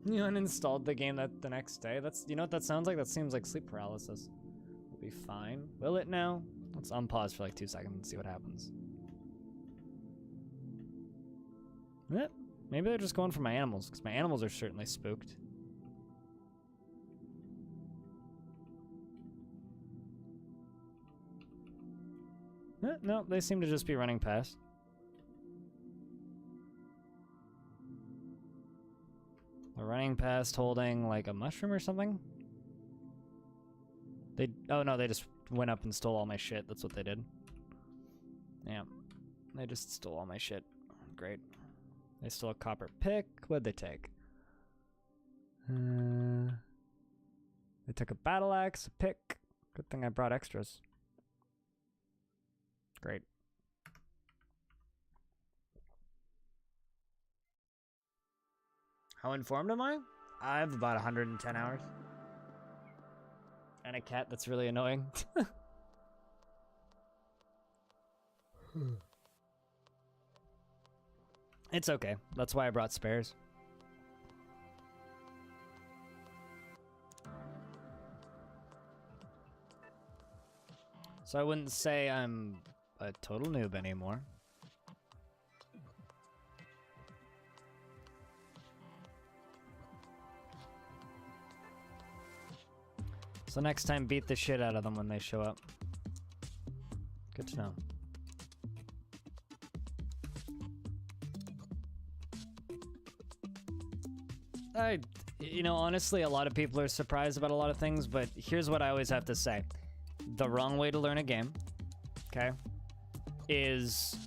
A: You uninstalled the game the next day? That's, you know what that sounds like? That seems like sleep paralysis. We'll be fine. Will it now? Let's unpause for like 2 seconds and see what happens. Maybe they're just going for my animals, because my animals are certainly spooked. No, they seem to just be running past. They're running past holding like a mushroom or something. Oh no, they just went up and stole all my shit. That's what they did. Yeah, they just stole all my shit. Great. They stole a copper pick. What'd they take? They took a battle axe, a pick. Good thing I brought extras. Great. How informed am I? I have about 110 hours. And a cat that's really annoying. It's okay. That's why I brought spares. So I wouldn't say I'm a total noob anymore. So next time, beat the shit out of them when they show up. Good to know. You know, honestly, a lot of people are surprised about a lot of things, but here's what I always have to say. The wrong way to learn a game, okay, is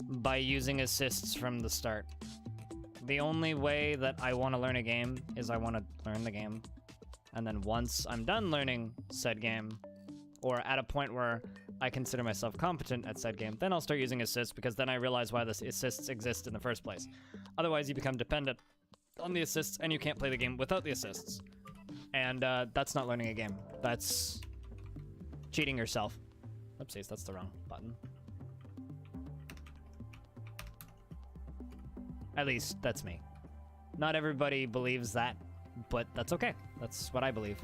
A: by using assists from the start. The only way that I want to learn a game is I want to learn the game. And then once I'm done learning said game, or at a point where I consider myself competent at said game, then I'll start using assists, because then I realize why the assists exist in the first place. Otherwise, you become dependent on the assists, and you can't play the game without the assists. And that's not learning a game. That's cheating yourself. Oopsies, that's the wrong button. At least, that's me. Not everybody believes that, but that's okay. That's what I believe.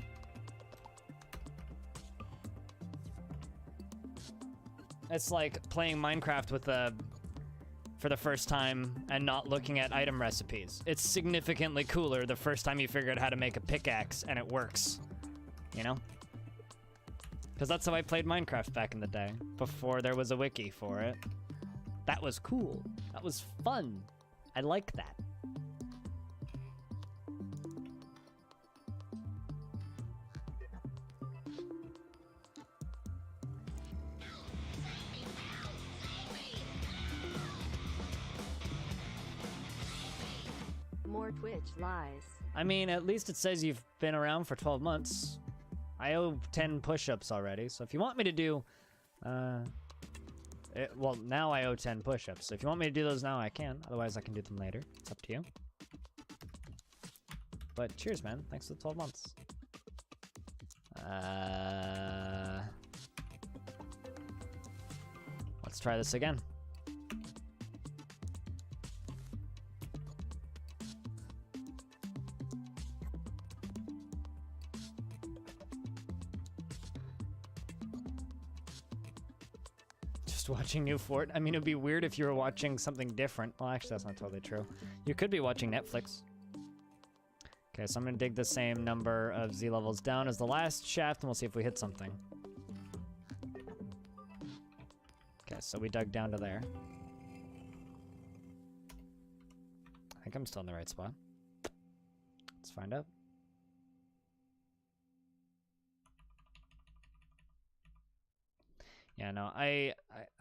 A: It's like playing Minecraft with a for the first time and not looking at item recipes. It's significantly cooler the first time you figure out how to make a pickaxe and it works, you know? Because that's how I played Minecraft back in the day, before there was a wiki for it. That was cool. That was fun. I like that.
C: More Twitch lies.
A: I mean, at least it says you've been around for 12 months. I owe 10 push-ups already, so if you want me to do... well, now I owe 10 push-ups, so if you want me to do those now, I can. Otherwise, I can do them later. It's up to you. But cheers, man. Thanks for the 12 months. Let's try this again. Watching New Fort. I mean, it'd be weird if you were watching something different. Well, actually, that's not totally true. You could be watching Netflix. Okay, so I'm gonna dig the same number of Z levels down as the last shaft, and we'll see if we hit something. Okay, so we dug down to there. I think I'm still in the right spot. Let's find out. Yeah, no,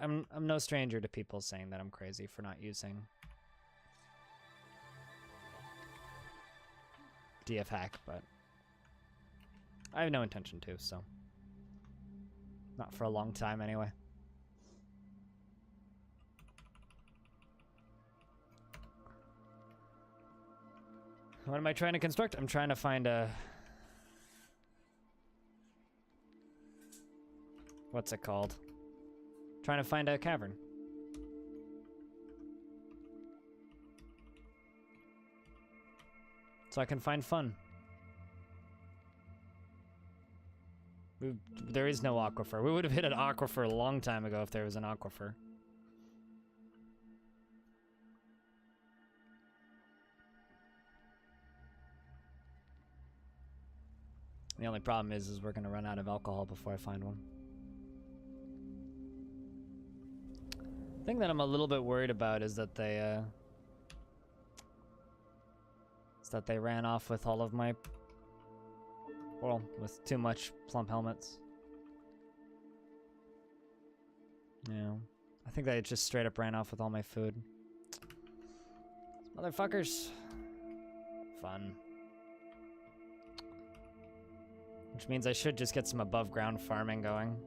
A: I'm no stranger to people saying that I'm crazy for not using DF hack, but I have no intention to, so not for a long time anyway. What am I trying to construct? I'm trying to find a... What's it called? Trying to find a cavern. So I can find fun. There is no aquifer. We would have hit an aquifer a long time ago if there was an aquifer. The only problem is we're gonna run out of alcohol before I find one. The thing that I'm a little bit worried about is that they ran off with all of my, well, with too much plump helmets. Yeah, I think they just straight up ran off with all my food. Motherfuckers. Fun. Which means I should just get some above ground farming going.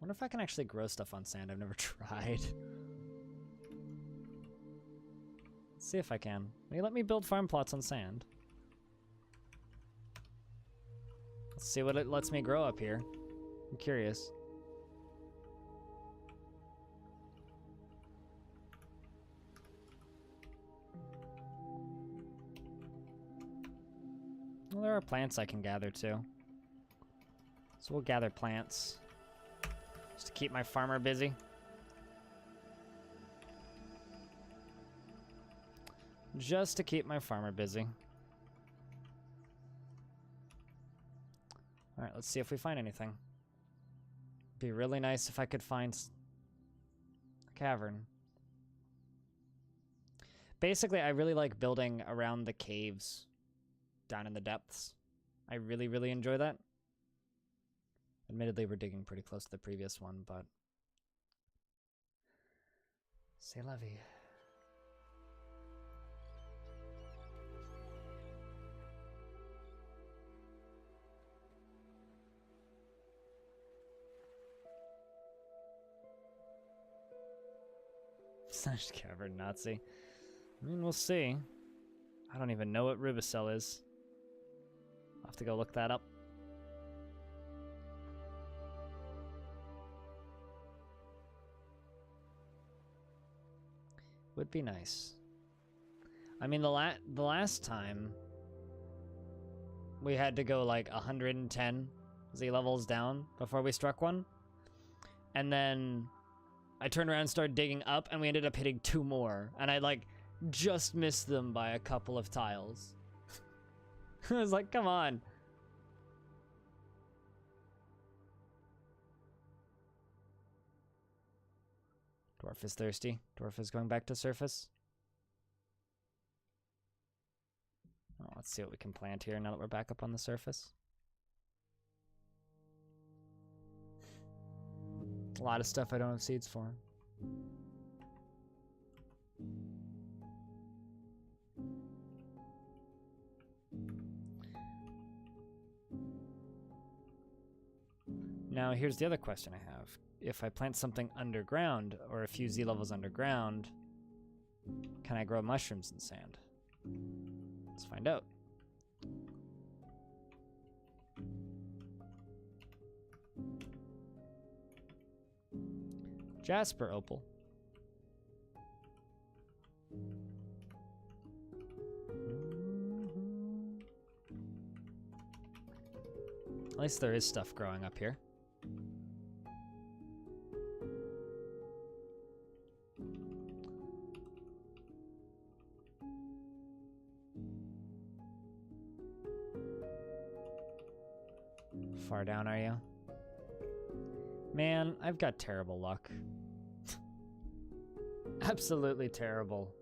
A: Wonder if I can actually grow stuff on sand. I've never tried. Let's see if I can. Will you let me build farm plots on sand? Let's see what it lets me grow up here. I'm curious. Well, there are plants I can gather too. So we'll gather plants. Just to keep my farmer busy. Just to keep my farmer busy. Alright, let's see if we find anything. Be really nice if I could find a cavern. Basically, I really like building around the caves down in the depths. I really, really enjoy that. Admittedly, we're digging pretty close to the previous one, but... C'est la vie. Slash cavern Nazi. I mean, we'll see. I don't even know what Rubicel is. I'll have to go look that up. Would be nice. I mean, the last time we had to go like 110 Z levels down before we struck one. And then I turned around and started digging up, and we ended up hitting 2 more. And I, like, just missed them by a couple of tiles. I was like, come on. Dwarf is thirsty. Dwarf is going back to surface. Oh, let's see what we can plant here now that we're back up on the surface. A lot of stuff I don't have seeds for. Now, here's the other question I have. If I plant something underground, or a few Z levels underground, can I grow mushrooms in sand? Let's find out. Jasper opal. At least there is stuff growing up here. Far down are you? Man, I've got terrible luck. Absolutely terrible.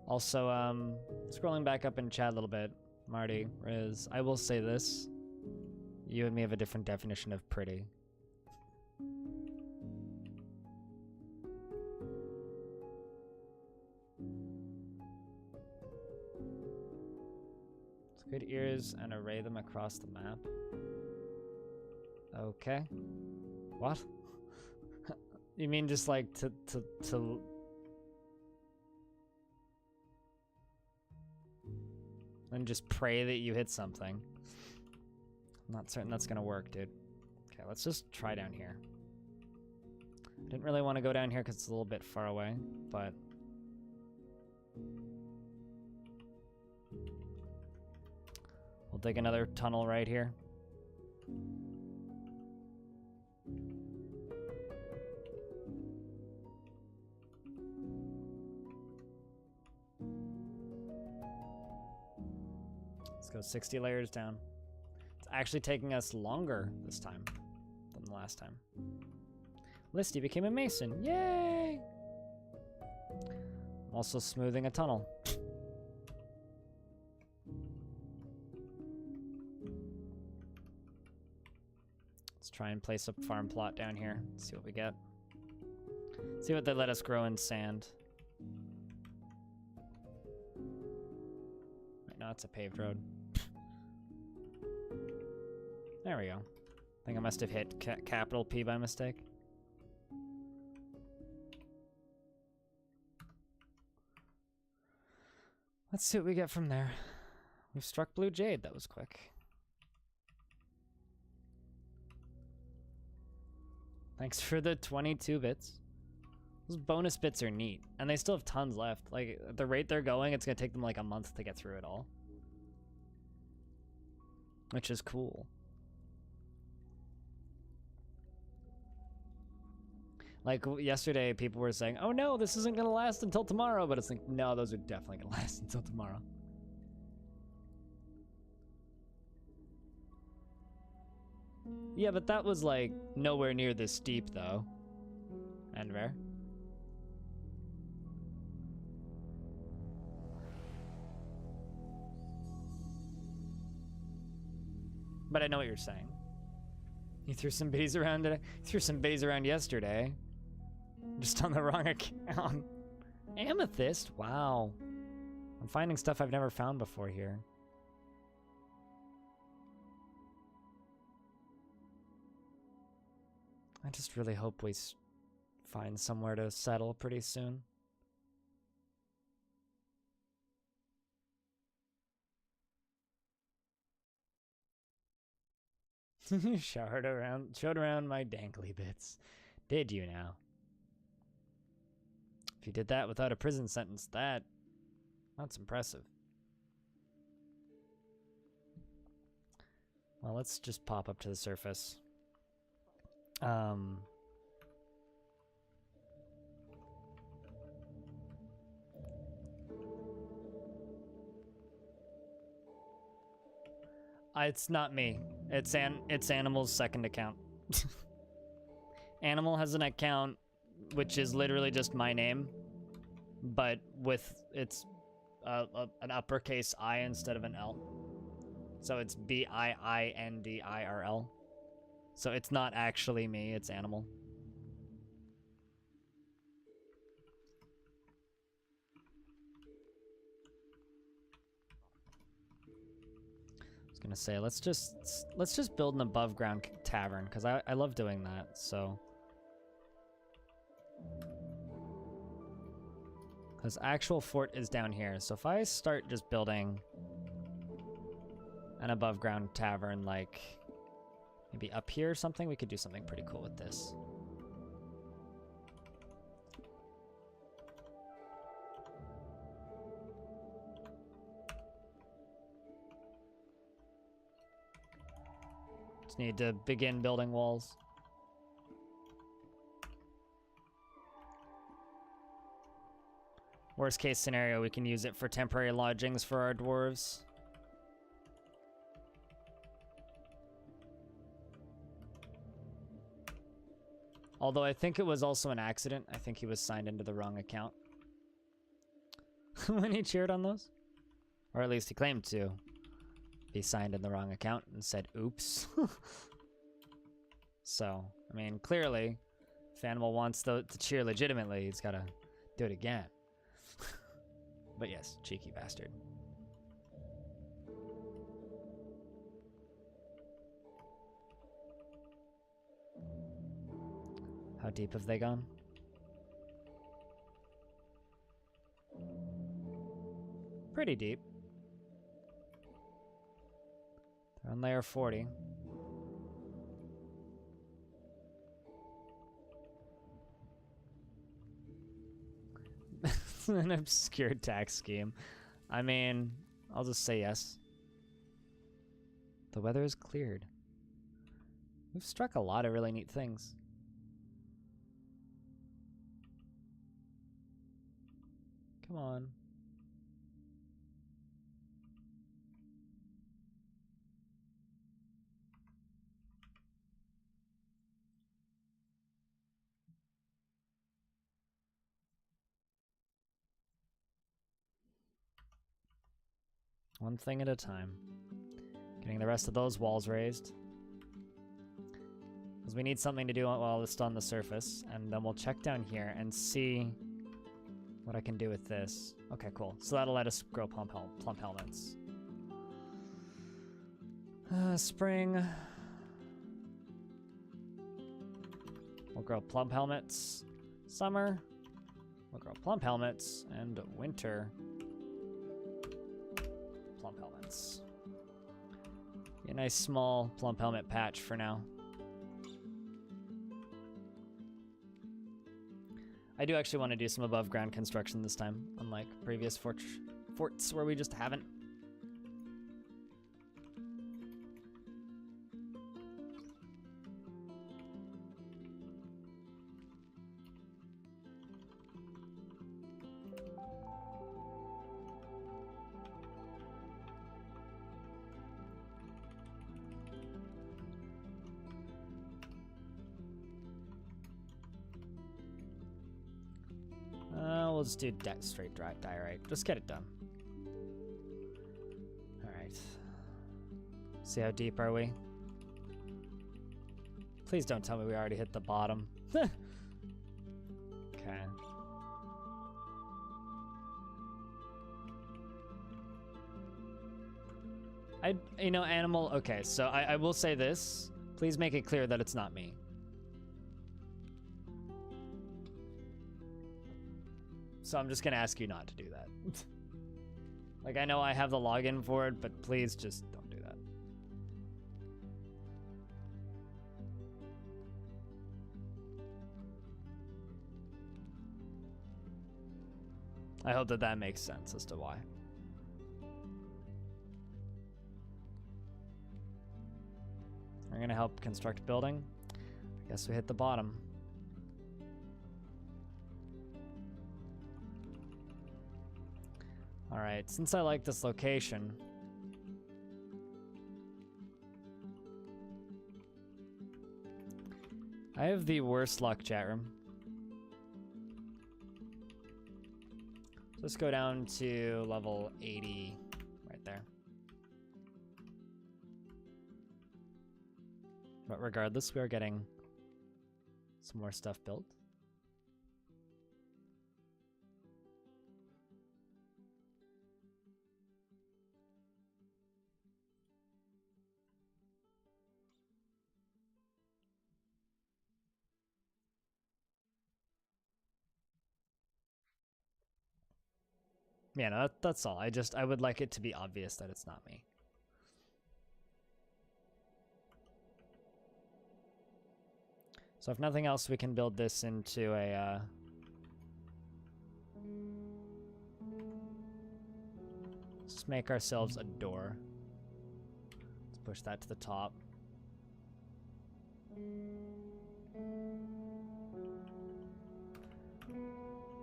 A: Also, scrolling back up in chat a little bit, Marty, Riz, I will say this. You and me have a different definition of pretty. Good ears and array them across the map. Okay. What? You mean just like to and just pray that you hit something? I'm not certain that's gonna work, dude. Okay, let's just try down here. I didn't really want to go down here because it's a little bit far away, but we'll dig another tunnel right here. Let's go 60 layers down. It's actually taking us longer this time than the last time. Listy became a mason. Yay! I'm also smoothing a tunnel. Let's try and place a farm plot down here. See what we get. See what they let us grow in sand. Wait, no, it's a paved road. There we go. I think I must have hit capital P by mistake. Let's see what we get from there. We've struck blue jade. That was quick. Thanks for the 22 bits. Those bonus bits are neat, and they still have tons left. Like, at the rate they're going, it's gonna take them like a month to get through it all. Which is cool. Like, yesterday, people were saying, oh no, this isn't gonna last until tomorrow, but it's like, no, those are definitely gonna last until tomorrow. Yeah, but that was, like, nowhere near this steep, though. And rare. But I know what you're saying. You threw some biddies around today? You threw some biddies around yesterday. Just on the wrong account. Amethyst? Wow. I'm finding stuff I've never found before here. I just really hope we find somewhere to settle pretty soon. showed around my dangly bits. Did you now? If you did that without a prison sentence, that's impressive. Well, let's just pop up to the surface. It's not me. It's Animal's second account. Animal has an account which is literally just my name, but with an uppercase I instead of an L. So it's BIINDIRL. So it's not actually me, it's Animal. I was gonna say, let's just build an above ground tavern, because I love doing that, so. Because actual fort is down here, so if I start just building an above ground tavern, like maybe up here or something, we could do something pretty cool with this. Just need to begin building walls. Worst case scenario, we can use it for temporary lodgings for our dwarves. Although I think it was also an accident. I think he was signed into the wrong account when he cheered on those. Or at least he claimed to be signed in the wrong account and said, oops. So, I mean, clearly, if Animal wants to cheer legitimately, he's got to do it again. But yes, cheeky bastard. How deep have they gone? Pretty deep. They're on layer 40. An obscure tax scheme. I mean, I'll just say yes. The weather is cleared. We've struck a lot of really neat things. Come on. One thing at a time. Getting the rest of those walls raised. Because we need something to do while it's on the surface. And then we'll check down here and see what I can do with this. Okay, cool. So that'll let us grow plump helmets. Spring. We'll grow plump helmets. Summer. We'll grow plump helmets. And winter. Plump helmets. Be a nice small plump helmet patch for now. I do actually want to do some above ground construction this time, unlike previous forts where we just haven't. We'll just do straight diorite. Just get it done. Alright. See how deep are we? Please don't tell me we already hit the bottom. Okay. Animal, okay, so I will say this. Please make it clear that it's not me. So I'm just gonna ask you not to do that. Like, I know I have the login for it, but please just don't do that. I hope that that makes sense as to why. We're gonna help construct building. I guess we hit the bottom. All right, since I like this location, I have the worst luck, chat room. Let's go down to level 80 right there. But regardless, we are getting some more stuff built. Yeah, no, that's all. I would like it to be obvious that it's not me. So if nothing else, we can build this into a just make ourselves a door. Let's push that to the top.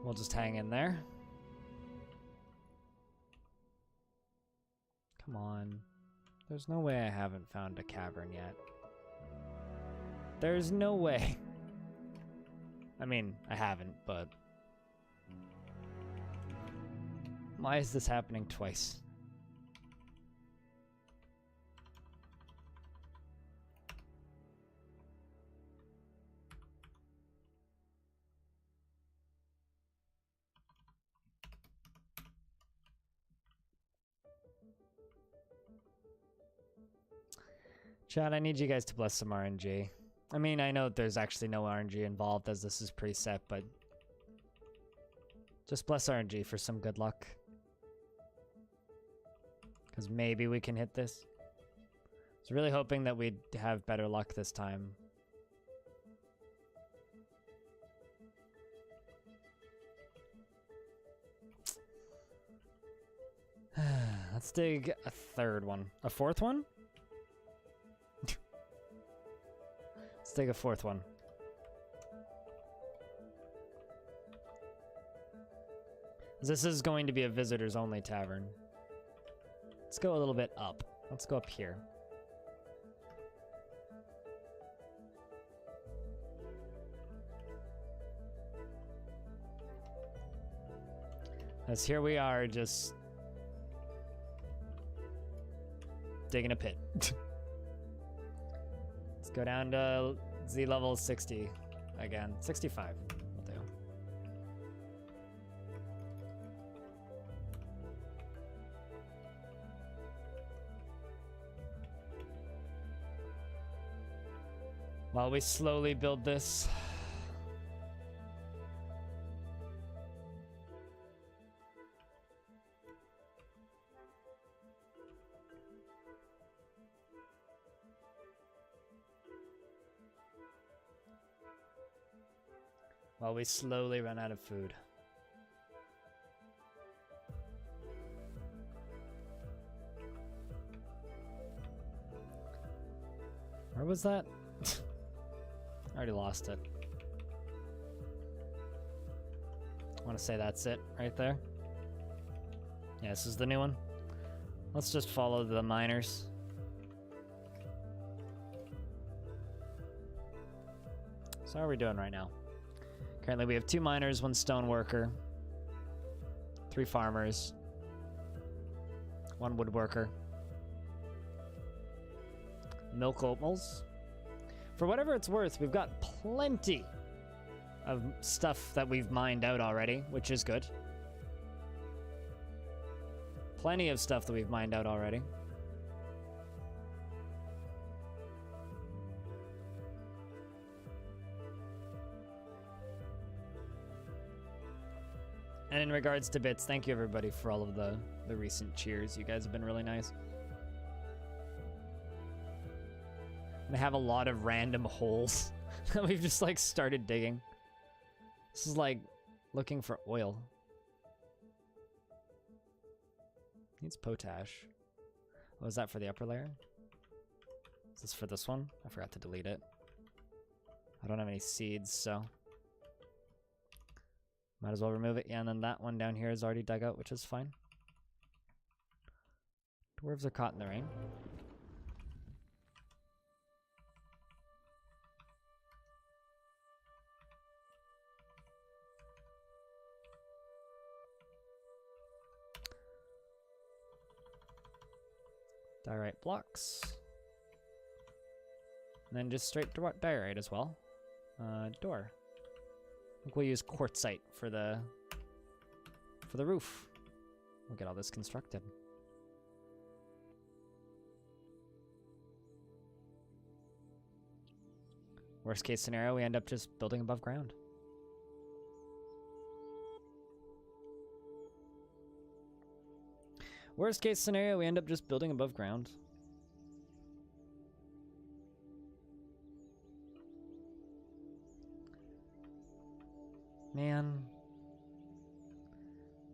A: We'll just hang in there. Come on. There's no way I haven't found a cavern yet. There's no way. I mean, I haven't, but... why is this happening twice? Chad, I need you guys to bless some RNG. I mean, I know there's actually no RNG involved as this is preset, but just bless RNG for some good luck. Because maybe we can hit this. I was really hoping that we'd have better luck this time. Let's dig a third one. A fourth one? Let's take a fourth one. This is going to be a visitors only tavern. Let's go a little bit up. Let's go up here. As here we are just digging a pit. Let's go down to Z level 60 again. 65 will do. While we slowly build this. While we slowly run out of food. Where was that? I already lost it. I want to say that's it right there. Yeah, this is the new one. Let's just follow the miners. So how are we doing right now? Currently we have 2 miners, 1 stone worker, 3 farmers, 1 woodworker, milk oatmeals. For whatever it's worth, we've got plenty of stuff that we've mined out already, which is good. Plenty of stuff that we've mined out already. And in regards to bits, thank you everybody for all of the recent cheers. You guys have been really nice. And I have a lot of random holes that we've just like started digging. This is like looking for oil. Needs potash. Oh, is that for the upper layer? Is this for this one? I forgot to delete it. I don't have any seeds, so might as well remove it. Yeah, and then that one down here is already dug out, which is fine. Dwarves are caught in the rain. Diorite blocks. And then just straight diorite as well. Door. I think we'll use quartzite for the roof. We'll get all this constructed. Worst case scenario, we end up just building above ground. Worst case scenario, we end up just building above ground. Man.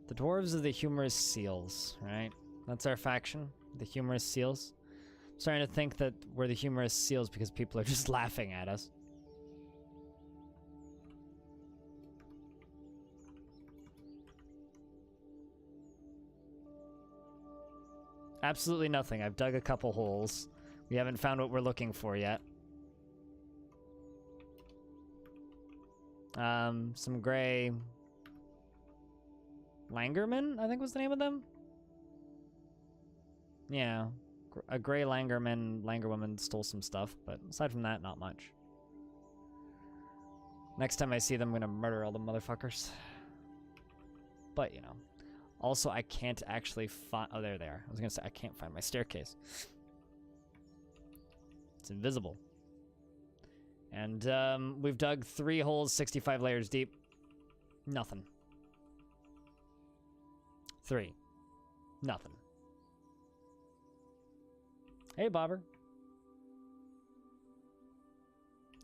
A: The dwarves are the humorous seals, right? That's our faction, the humorous seals. I'm starting to think that we're the humorous seals because people are just laughing at us. Absolutely nothing. I've dug a couple holes. We haven't found what we're looking for yet. Some gray Langerman, I think was the name of them. Yeah, a gray Langerwoman stole some stuff, but aside from that, not much. Next time I see them, I'm gonna murder all the motherfuckers. But, you know. Also, I can't actually find... Oh, there they are. I was gonna say, I can't find my staircase. It's invisible. And, we've dug 3 holes, 65 layers deep. Nothing. 3. Nothing. Hey, Bobber.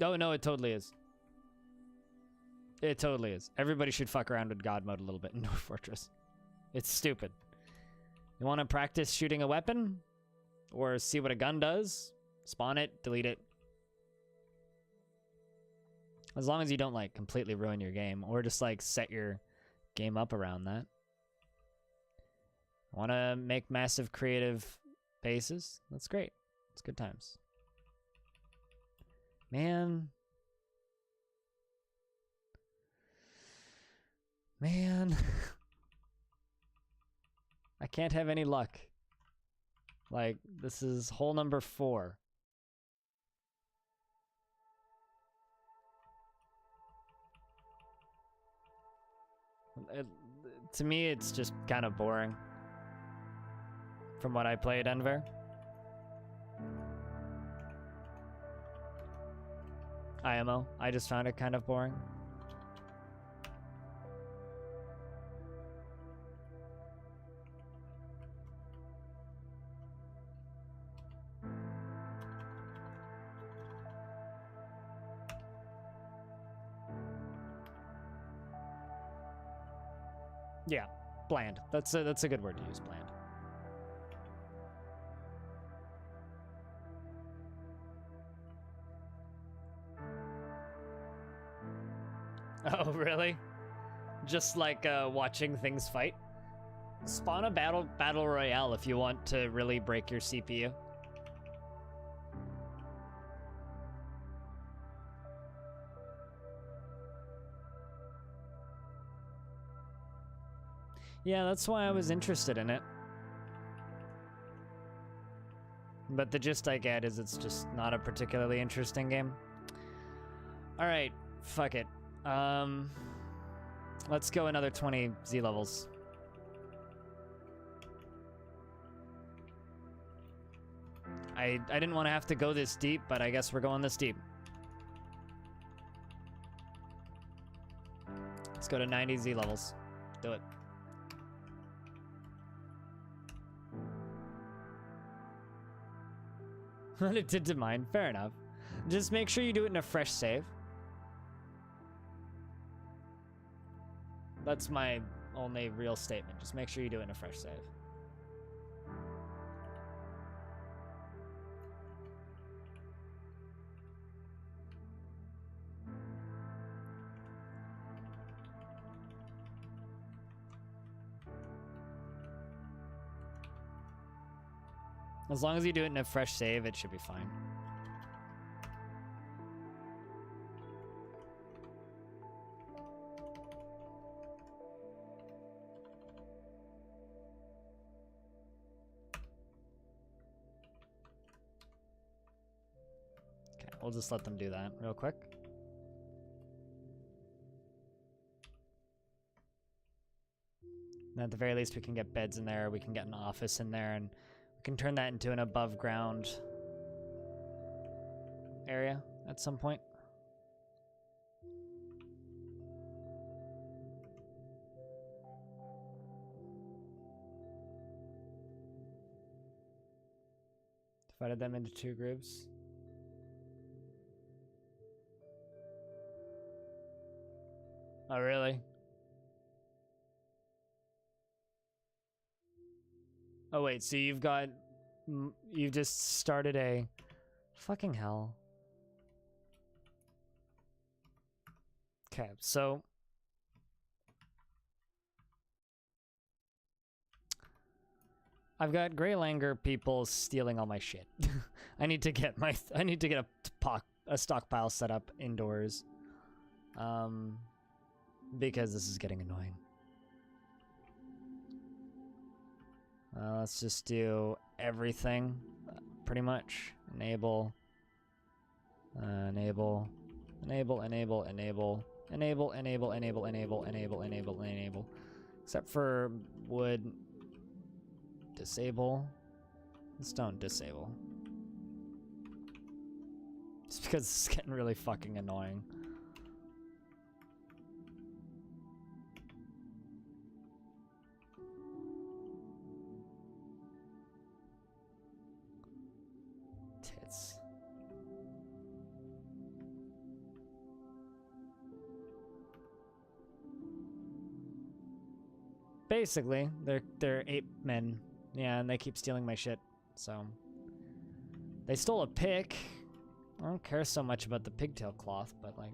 A: Oh, no, it totally is. It totally is. Everybody should fuck around with God mode a little bit in Dwarf Fortress. It's stupid. You want to practice shooting a weapon? Or see what a gun does? Spawn it, delete it. As long as you don't, like, completely ruin your game. Or just, like, set your game up around that. Want to make massive creative bases? That's great. It's good times. Man. Man. I can't have any luck. Like, this is hole number 4. To me, it's just kind of boring. From what I played, Enver. IMO. I just found it kind of boring. Yeah, bland. That's a good word to use, bland. Oh, really? Just like watching things fight? Spawn a battle royale if you want to really break your CPU. Yeah, that's why I was interested in it. But the gist I get is it's just not a particularly interesting game. Alright, fuck it. Let's go another 20 Z levels. I didn't want to have to go this deep, but I guess we're going this deep. Let's go to 90 Z levels. Do it. What it did to mine. Fair enough. Just make sure you do it in a fresh save. That's my only real statement. Just make sure you do it in a fresh save. As long as you do it in a fresh save, it should be fine. Okay, we'll just let them do that real quick. And at the very least, we can get beds in there, we can get an office in there, and we can turn that into an above ground area at some point. Divided them into 2 groups. Oh, really? Oh, wait, so you've got... You've just started a... Fucking hell. Okay, so... I've got Grey Langer people stealing all my shit. I need to get a stockpile set up indoors. Because this is getting annoying. Let's just do everything, pretty much. Enable, enable, enable, enable, enable, enable, enable, enable, enable, enable, enable, enable. Except for wood. Disable. Let's don't disable. Just because it's getting really fucking annoying. Tits. Basically, they're ape men. Yeah, and they keep stealing my shit, so. They stole a pick. I don't care so much about the pigtail cloth, but like,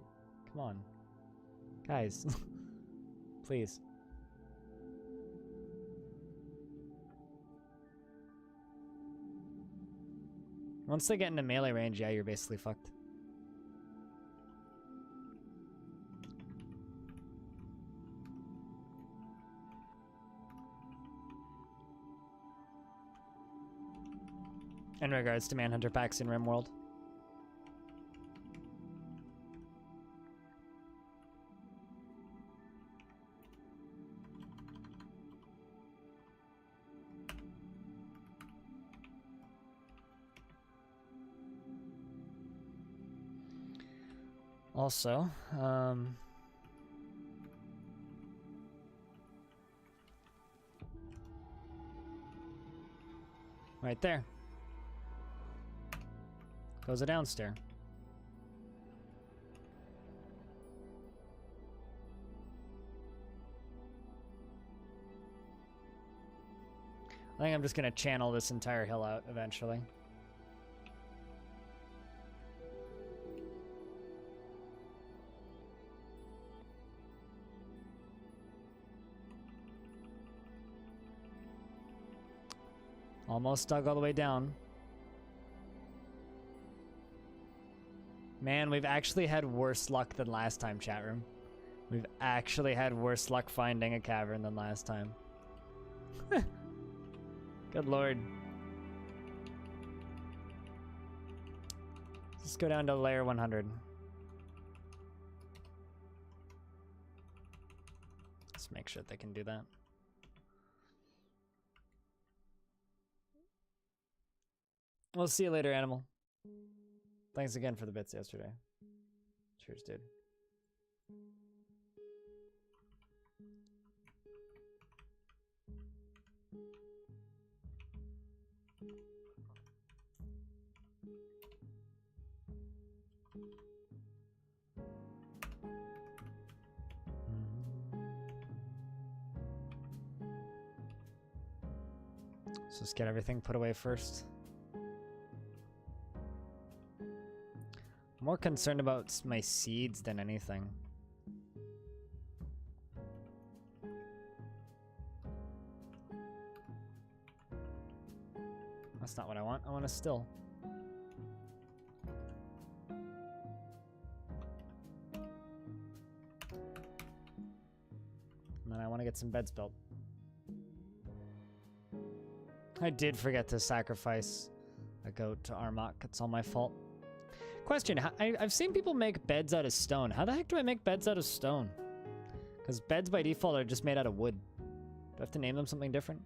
A: come on. Guys. Please. Once they get into melee range, yeah, you're basically fucked. In regards to Manhunter packs in RimWorld. Also, right there. Goes a downstairs. I think I'm just gonna channel this entire hill out eventually. Almost dug all the way down. Man, we've actually had worse luck than last time, chat room. We've actually had worse luck finding a cavern than last time. Good lord. Let's go down to layer 100. Let's make sure they can do that. We'll see you later, animal. Thanks again for the bits yesterday. Cheers, dude. Let's just get everything put away first. I'm more concerned about my seeds than anything. That's not what I want. I want a still. And then I want to get some beds built. I did forget to sacrifice a goat to Armok. It's all my fault. Question, I've seen people make beds out of stone. How the heck do I make beds out of stone? Because beds by default are just made out of wood. Do I have to name them something different?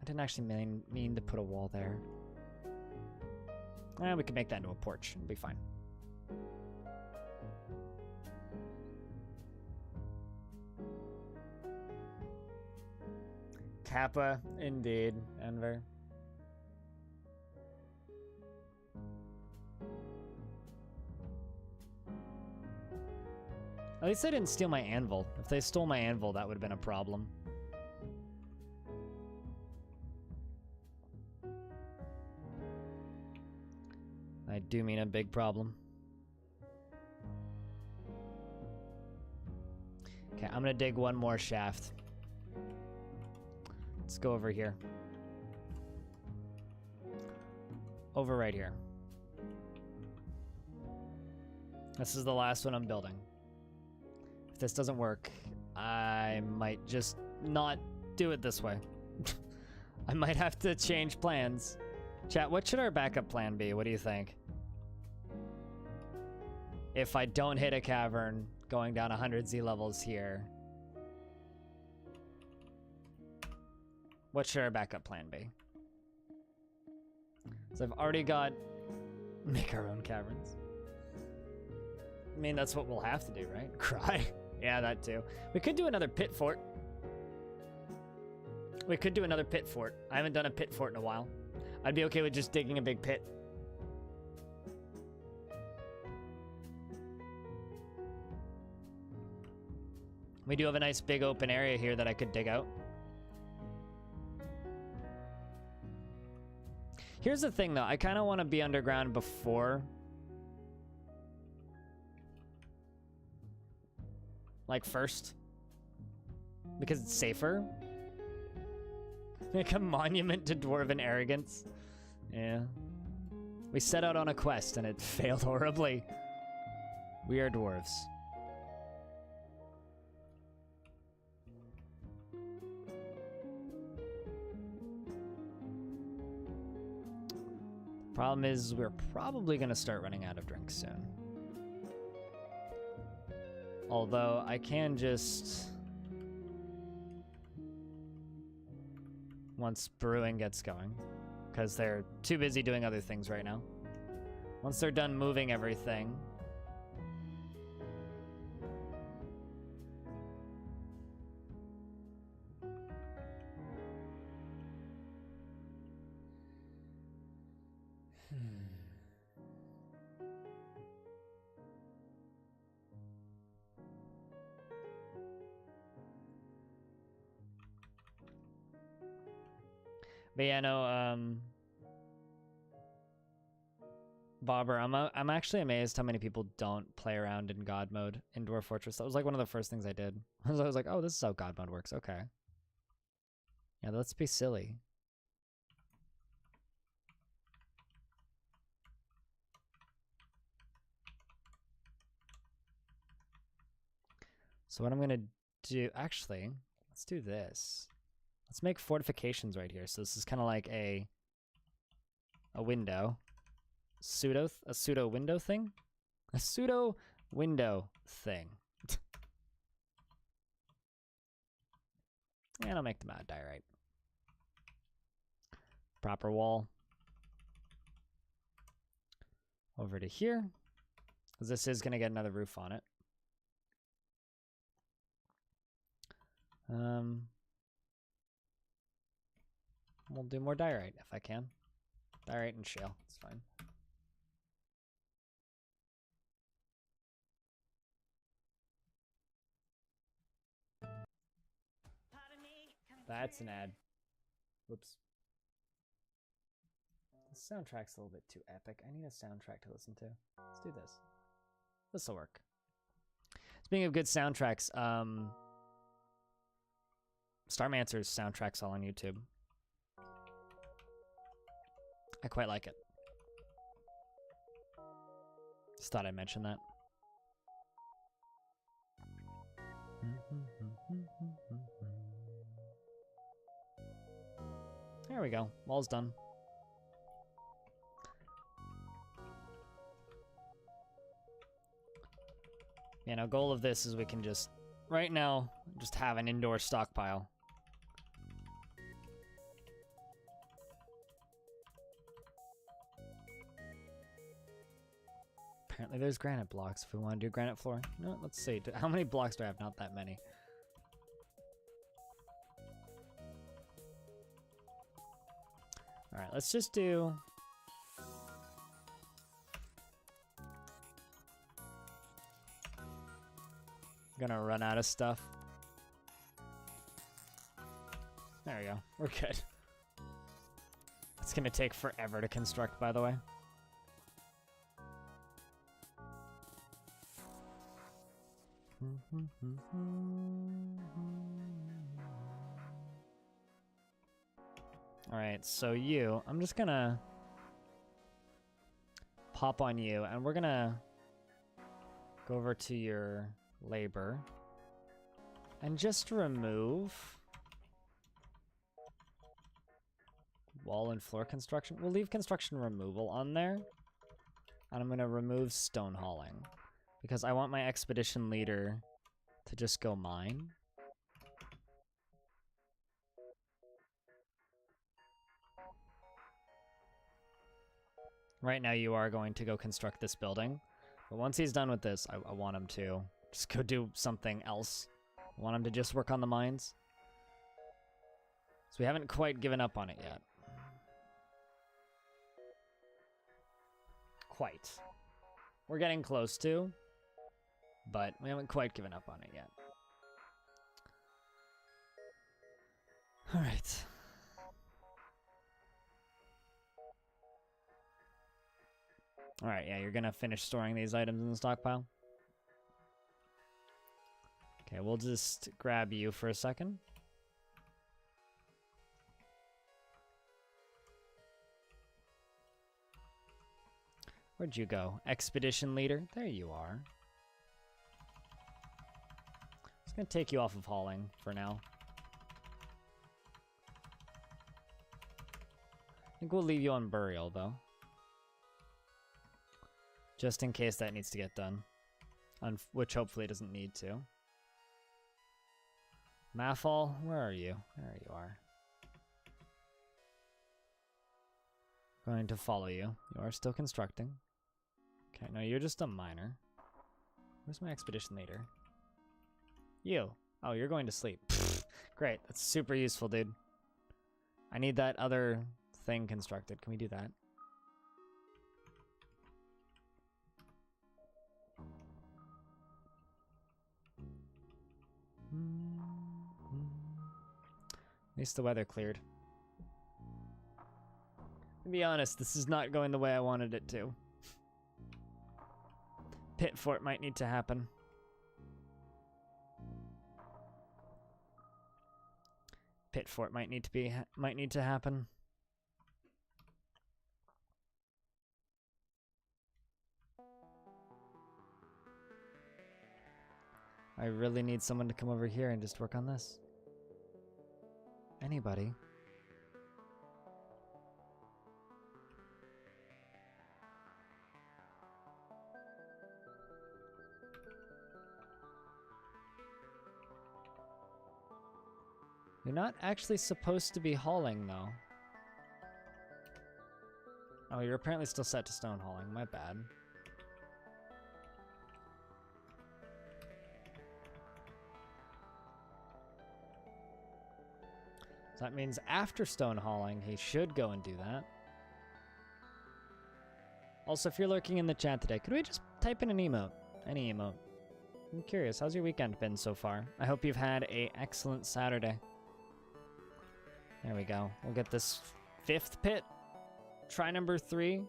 A: I didn't actually mean to put a wall there. We can make that into a porch. It'll be fine. Kappa, indeed, Enver. At least they didn't steal my anvil. If they stole my anvil, that would have been a problem. I do mean a big problem. Okay, I'm gonna dig one more shaft. Let's go over here. Over right here. This is the last one I'm building. If this doesn't work, I might just not do it this way. I might have to change plans. Chat, what should our backup plan be? What do you think? If I don't hit a cavern, going down 100 Z levels here, what should our backup plan be? So I've already got make our own caverns. I mean, that's what we'll have to do, right? Cry. Yeah, that too. We could do another pit fort. We could do another pit fort. I haven't done a pit fort in a while. I'd be okay with just digging a big pit. We do have a nice big open area here that I could dig out. Here's the thing though, I kind of want to be underground before. Like first. Because it's safer. Make a monument to dwarven arrogance. Yeah. We set out on a quest and it failed horribly. We are dwarves. Problem is, we're probably gonna start running out of drinks soon. Although, I can just... once brewing gets going, because they're too busy doing other things right now. Once they're done moving everything... But yeah, no, Bobber, I'm actually amazed how many people don't play around in God mode in Dwarf Fortress. That was like one of the first things I did. I was like, oh, this is how God mode works. Okay. Yeah, let's be silly. So what I'm gonna do, actually, let's do this. Let's make fortifications right here. So this is kind of like a window. A pseudo window thing? A pseudo window thing. And I'll make them out of diorite. Proper wall. Over to here. Because this is going to get another roof on it. We'll do more diorite if I can. Diorite and shale, it's fine. That's an ad. Whoops. The soundtrack's a little bit too epic. I need a soundtrack to listen to. Let's do this. This'll work. Speaking of good soundtracks, Starmancer's soundtrack's all on YouTube. I quite like it. Just thought I'd mention that. There we go. Wall's done. You know, goal of this is we can just, right now, just have an indoor stockpile. Apparently there's granite blocks if we want to do granite floor. No, let's see. How many blocks do I have? Not that many. Alright, let's just do... Gonna run out of stuff. There we go. We're good. It's gonna take forever to construct, by the way. Alright, so you, I'm just gonna pop on you, and we're gonna go over to your labor and just remove wall and floor construction. We'll leave construction removal on there, and I'm gonna remove stone hauling because I want my expedition leader to just go mine. Right now you are going to go construct this building, but once he's done with this, I want him to just go do something else. I want him to just work on the mines. So we haven't quite given up on it yet. Quite. We're getting close to, but we haven't quite given up on it yet. All right. All right, yeah, you're gonna finish storing these items in the stockpile. Okay, we'll just grab you for a second. Where'd you go? Expedition leader? There you are. It's gonna take you off of hauling for now. I think we'll leave you on burial, though. Just in case that needs to get done. Which hopefully doesn't need to. Maffal, where are you? There you are. Going to follow you. You are still constructing. Okay, no, you're just a miner. Where's my expedition leader? You. Oh, you're going to sleep. Great, that's super useful, dude. I need that other thing constructed. Can we do that? At least the weather cleared. To be honest, this is not going the way I wanted it to. Pit fort might need to happen. Pit fort might need to happen. I really need someone to come over here and just work on this. Anybody? You're not actually supposed to be hauling, though. Oh, you're apparently still set to stone hauling. My bad. So that means after stone hauling, he should go and do that. Also, if you're lurking in the chat today, could we just type in an emote? Any emote. I'm curious, how's your weekend been so far? I hope you've had an excellent Saturday. There we go. We'll get this 5th pit. Try number 3.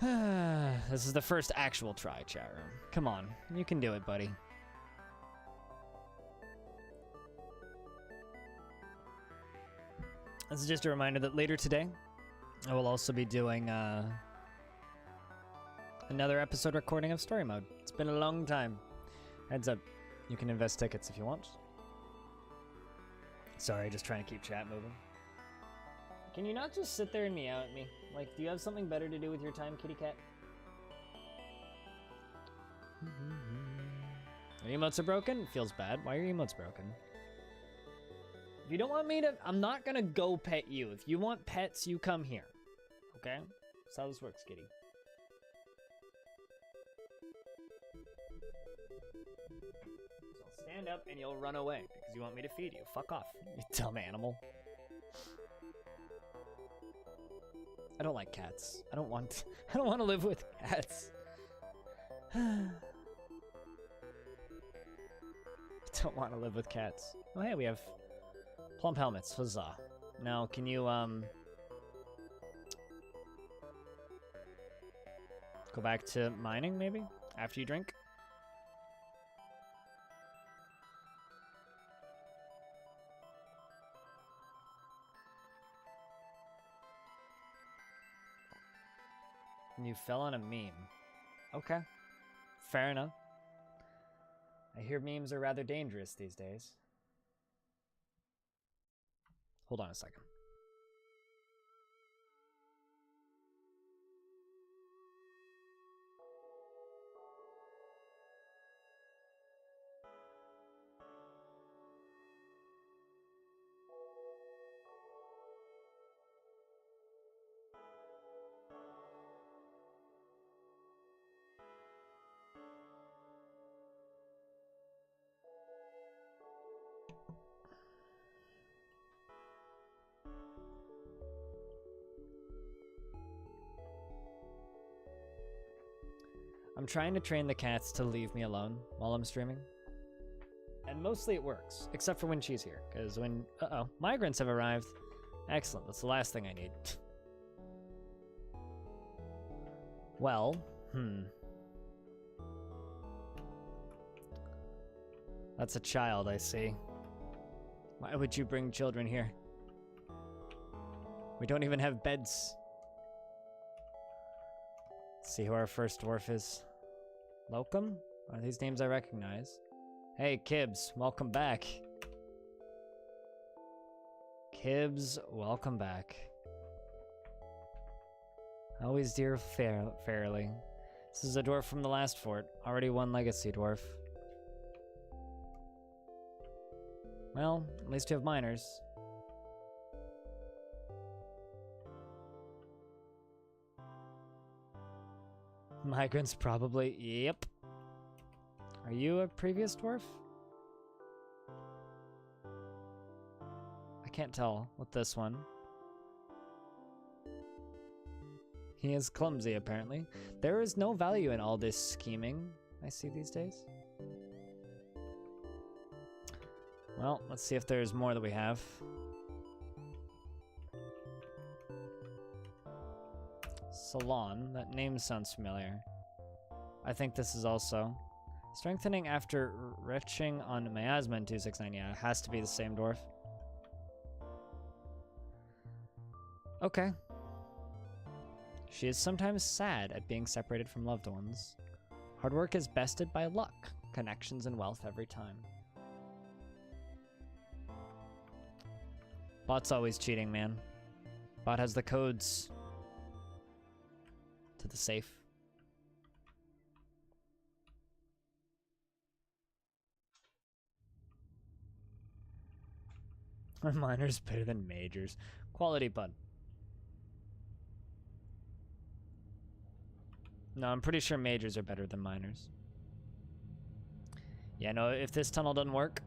A: This is the first actual try, chat room. Come on, you can do it, buddy. This is just a reminder that later today, I will also be doing another episode recording of Story Mode. It's been a long time. Heads up, you can invest tickets if you want. Sorry, just trying to keep chat moving. Can you not just sit there and meow at me? Like, do you have something better to do with your time, kitty cat? Your emotes are broken? Feels bad. Why are your emotes broken? If you don't want me to, I'm not gonna go pet you. If you want pets, you come here. Okay? That's how this works, kitty. So I'll stand up and you'll run away because you want me to feed you. Fuck off, you dumb animal. I don't like cats. I don't want to live with cats. I don't want to live with cats. Oh, hey, we have plump helmets. Huzzah. Now, can you, go back to mining, maybe? After you drink? You fell on a meme. Okay. Fair enough. I hear memes are rather dangerous these days. Hold on a second. I'm trying to train the cats to leave me alone while I'm streaming. And mostly it works, except for when she's here. Because when, migrants have arrived. Excellent, that's the last thing I need. Well, That's a child, I see. Why would you bring children here? We don't even have beds. Let's see who our first dwarf is. Locum? Are these names I recognize? Hey, Kibbs, welcome back. Kibbs, welcome back. Always dear fairly. This is a dwarf from the last fort. Already one legacy dwarf. Well, at least you have miners. Migrants probably, yep. Are you a previous dwarf? I can't tell with this one. He is clumsy, apparently. There is no value in all this scheming I see these days. Well, let's see if there's more that we have. Salon, that name sounds familiar. I think this is also. Strengthening after retching on miasma in 269. Yeah, it has to be the same dwarf. Okay. She is sometimes sad at being separated from loved ones. Hard work is bested by luck, connections, and wealth every time. Bot's always cheating, man. Bot has the codes to the safe. Are miners better than majors? Quality bud. No, I'm pretty sure majors are better than miners. Yeah, no, if this tunnel doesn't work,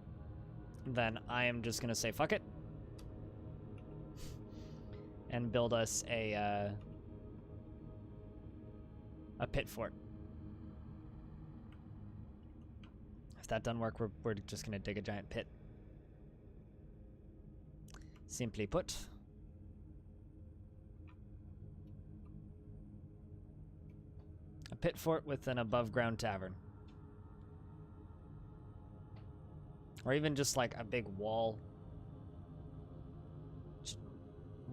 A: then I am just gonna say fuck it. And build us a pit fort. If that doesn't work, we're just gonna dig a giant pit. Simply put. A pit fort with an above-ground tavern. Or even just like a big wall.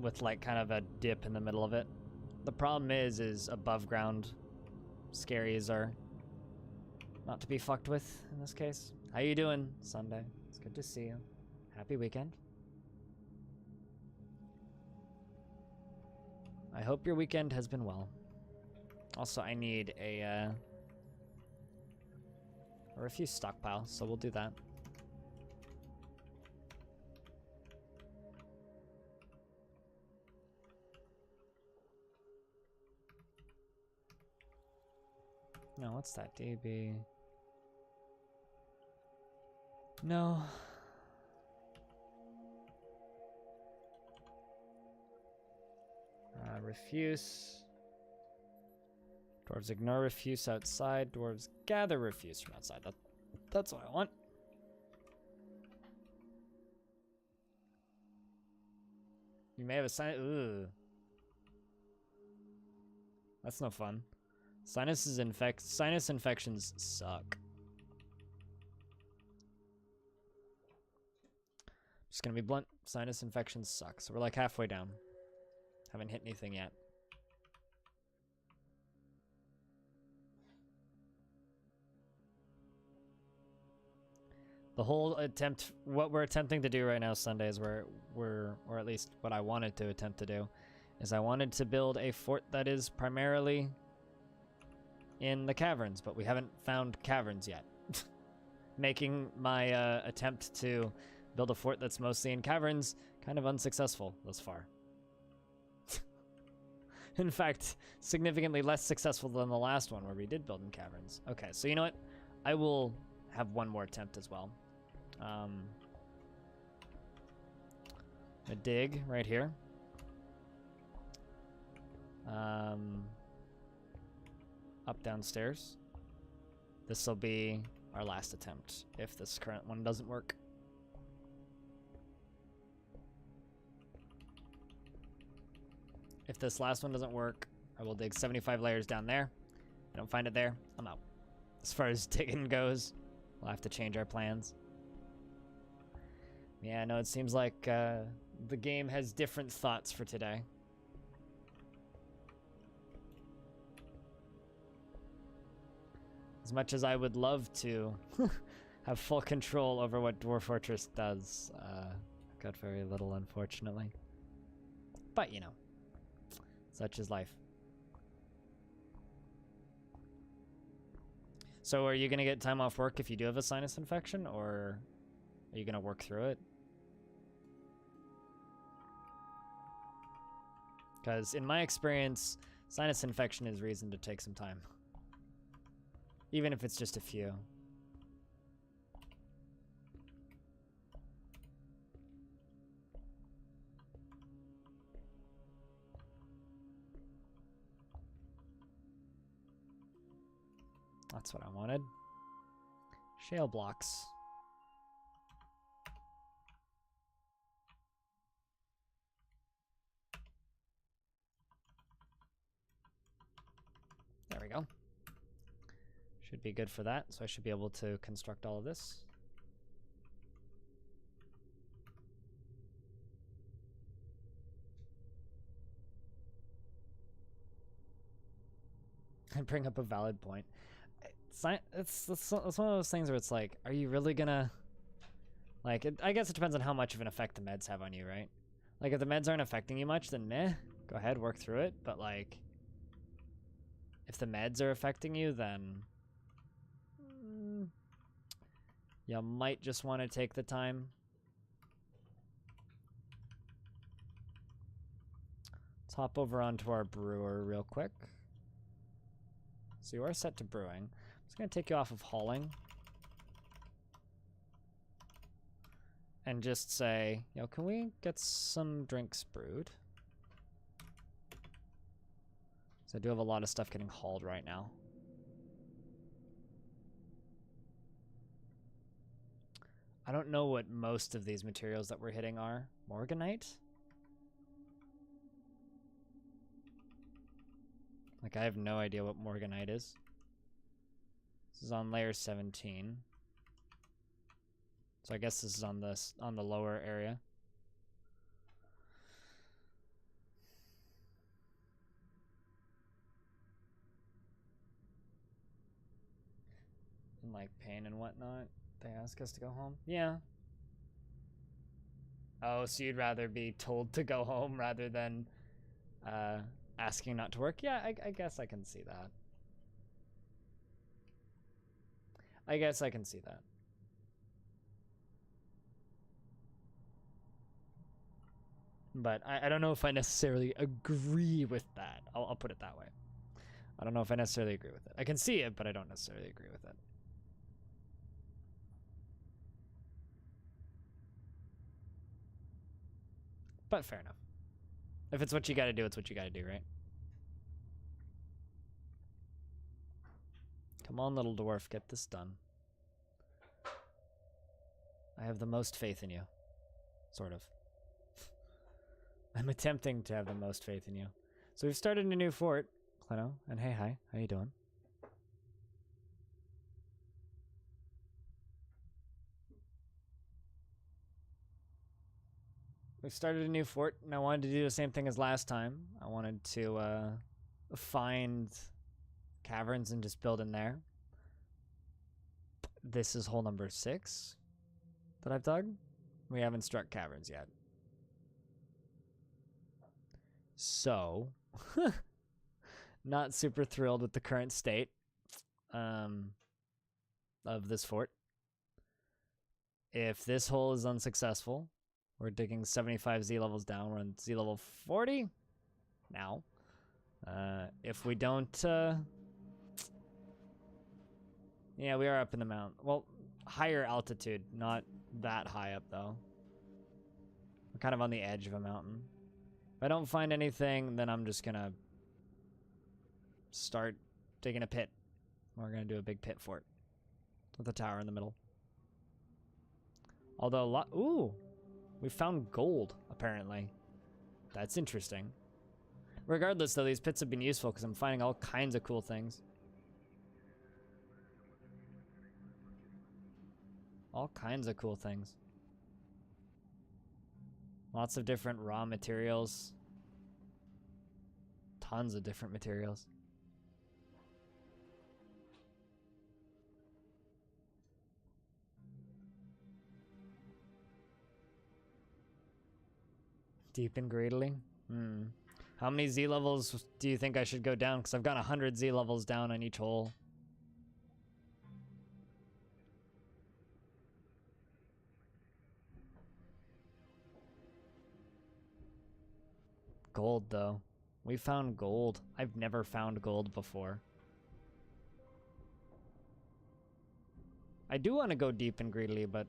A: with like kind of a dip in the middle of it. The problem is above ground scaries are not to be fucked with in this case. How you doing, Sunday? It's good to see you. Happy weekend. I hope your weekend has been well. Also, I need a refuse stockpile, so we'll do that. No, what's that? DB. No. Refuse. Dwarves ignore refuse outside. Dwarves gather refuse from outside. That's what I want. You may have a sinus. Ugh. That's no fun. Sinus infections suck. Just gonna be blunt. Sinus infections suck. So we're like halfway down. Haven't hit anything yet. The whole attempt, what we're attempting to do right now, Sunday, is or at least what I wanted to attempt to do, is I wanted to build a fort that is primarily in the caverns, but we haven't found caverns yet. Making my attempt to build a fort that's mostly in caverns kind of unsuccessful thus far. In fact, significantly less successful than the last one where we did build in caverns. Okay, so you know what? I will have one more attempt as well. A dig right here. Up downstairs. This will be our last attempt if this current one doesn't work. If this last one doesn't work, I will dig 75 layers down there. If I don't find it there, I'm out. As far as digging goes, we'll have to change our plans. Yeah, no, it seems like the game has different thoughts for today. As much as I would love to have full control over what Dwarf Fortress does, I've got very little, unfortunately. But, you know, such is life. So are you going to get time off work if you do have a sinus infection, or are you going to work through it? Because in my experience, sinus infection is reason to take some time. Even if it's just a few. That's what I wanted. Shale blocks. There we go. Should be good for that, so I should be able to construct all of this. I bring up a valid point. It's one of those things where it's like, are you really gonna... Like, I guess it depends on how much of an effect the meds have on you, right? Like, if the meds aren't affecting you much, then meh, go ahead, work through it. But, like, if the meds are affecting you, then... you might just want to take the time. Let's hop over onto our brewer real quick. So you are set to brewing. I'm just going to take you off of hauling. And just say, you know, can we get some drinks brewed? So I do have a lot of stuff getting hauled right now. I don't know what most of these materials that we're hitting are. Morganite? Like, I have no idea what Morganite is. This is on layer 17. So I guess this is on the lower area. and like pain and whatnot, they ask us to go home. Yeah. Oh, so you'd rather be told to go home rather than asking not to work? Yeah, I guess I can see that. I guess I can see that. But I don't know if I necessarily agree with that. I'll put it that way. I don't know if I necessarily agree with it. I can see it, but I don't necessarily agree with it. But fair enough. If it's what you gotta do, it's what you gotta do, right? Come on, little dwarf, get this done. I have the most faith in you. Sort of. I'm attempting to have the most faith in you. So we've started a new fort, Cleno, and hey, hi, how you doing? We've started a new fort, and I wanted to do the same thing as last time. I wanted to find caverns and just build in there. This is hole number 6 that I've dug. We haven't struck caverns yet. So, not super thrilled with the current state of this fort. If this hole is unsuccessful, we're digging 75 Z levels down. We're on Z level 40 now. If we don't... yeah, we are up in the mountain. Well, higher altitude, not that high up, though. We're kind of on the edge of a mountain. If I don't find anything, then I'm just gonna start digging a pit. We're gonna do a big pit fort with a tower in the middle. Although a lot... Ooh! We found gold, apparently. That's interesting. Regardless, though, these pits have been useful because I'm finding all kinds of cool things. All kinds of cool things. Lots of different raw materials. Tons of different materials. Deep and greedily? How many Z levels do you think I should go down? Because I've got 100 Z levels down on each hole. Gold, though. We found gold. I've never found gold before. I do want to go deep and greedily, but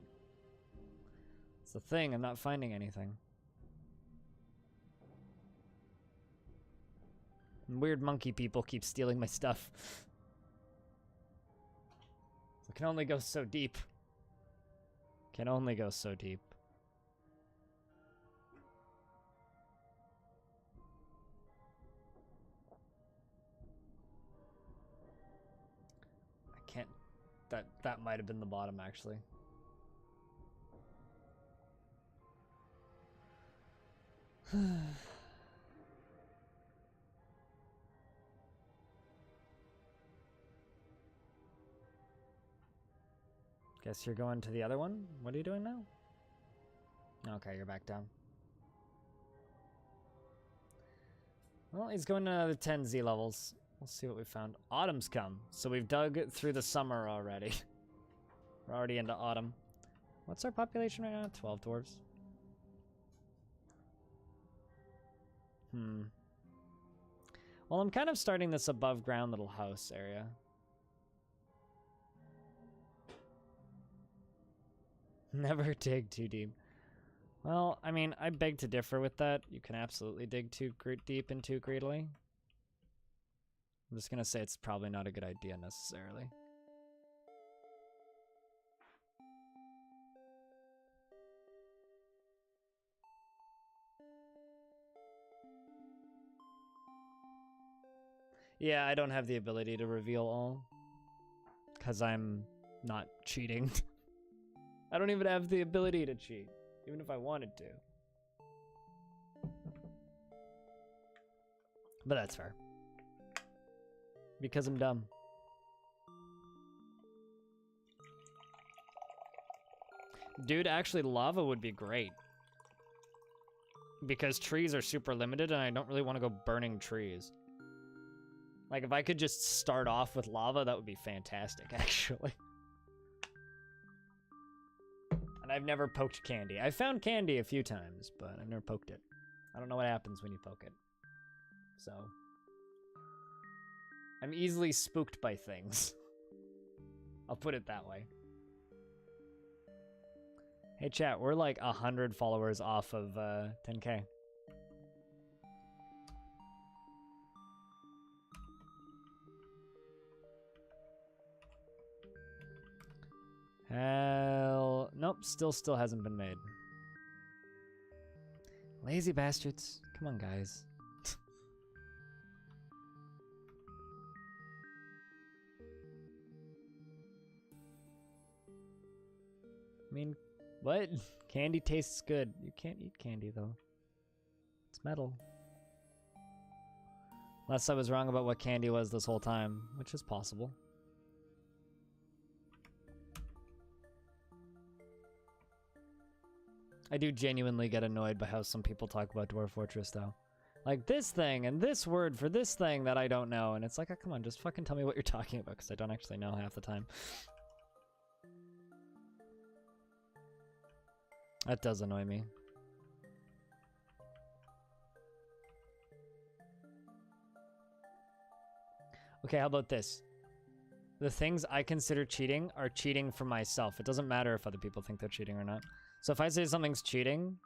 A: it's the thing, I'm not finding anything. And weird monkey people keep stealing my stuff. So it can only go so deep. Can only go so deep. I can't... That might have been the bottom, actually. Guess you're going to the other one? What are you doing now? Okay, you're back down. Well, he's going to another 10 Z levels. We'll see what we found. Autumn's come. So we've dug through the summer already. We're already into autumn. What's our population right now? 12 dwarves. Well, I'm kind of starting this above ground little house area. Never dig too deep. Well, I mean, I beg to differ with that. You can absolutely dig too deep and too greedily. I'm just gonna say it's probably not a good idea necessarily. Yeah, I don't have the ability to reveal all. Because I'm not cheating. I don't even have the ability to cheat, even if I wanted to. But that's fair. Because I'm dumb. Dude, actually, lava would be great. Because trees are super limited, and I don't really want to go burning trees. Like, if I could just start off with lava, that would be fantastic, actually. And I've never poked candy. I've found candy a few times, but I've never poked it. I don't know what happens when you poke it. So... I'm easily spooked by things. I'll put it that way. Hey chat, we're like 100 followers off of 10K. Hell, nope, still hasn't been made. Lazy bastards. Come on, guys. I mean, what? Candy tastes good. You can't eat candy, though. It's metal. Unless I was wrong about what candy was this whole time, which is possible. I do genuinely get annoyed by how some people talk about Dwarf Fortress, though. Like, this thing and this word for this thing that I don't know. And it's like, oh, come on, just fucking tell me what you're talking about, because I don't actually know half the time. That does annoy me. Okay, how about this? The things I consider cheating are cheating for myself. It doesn't matter if other people think they're cheating or not. So if I say something's cheating,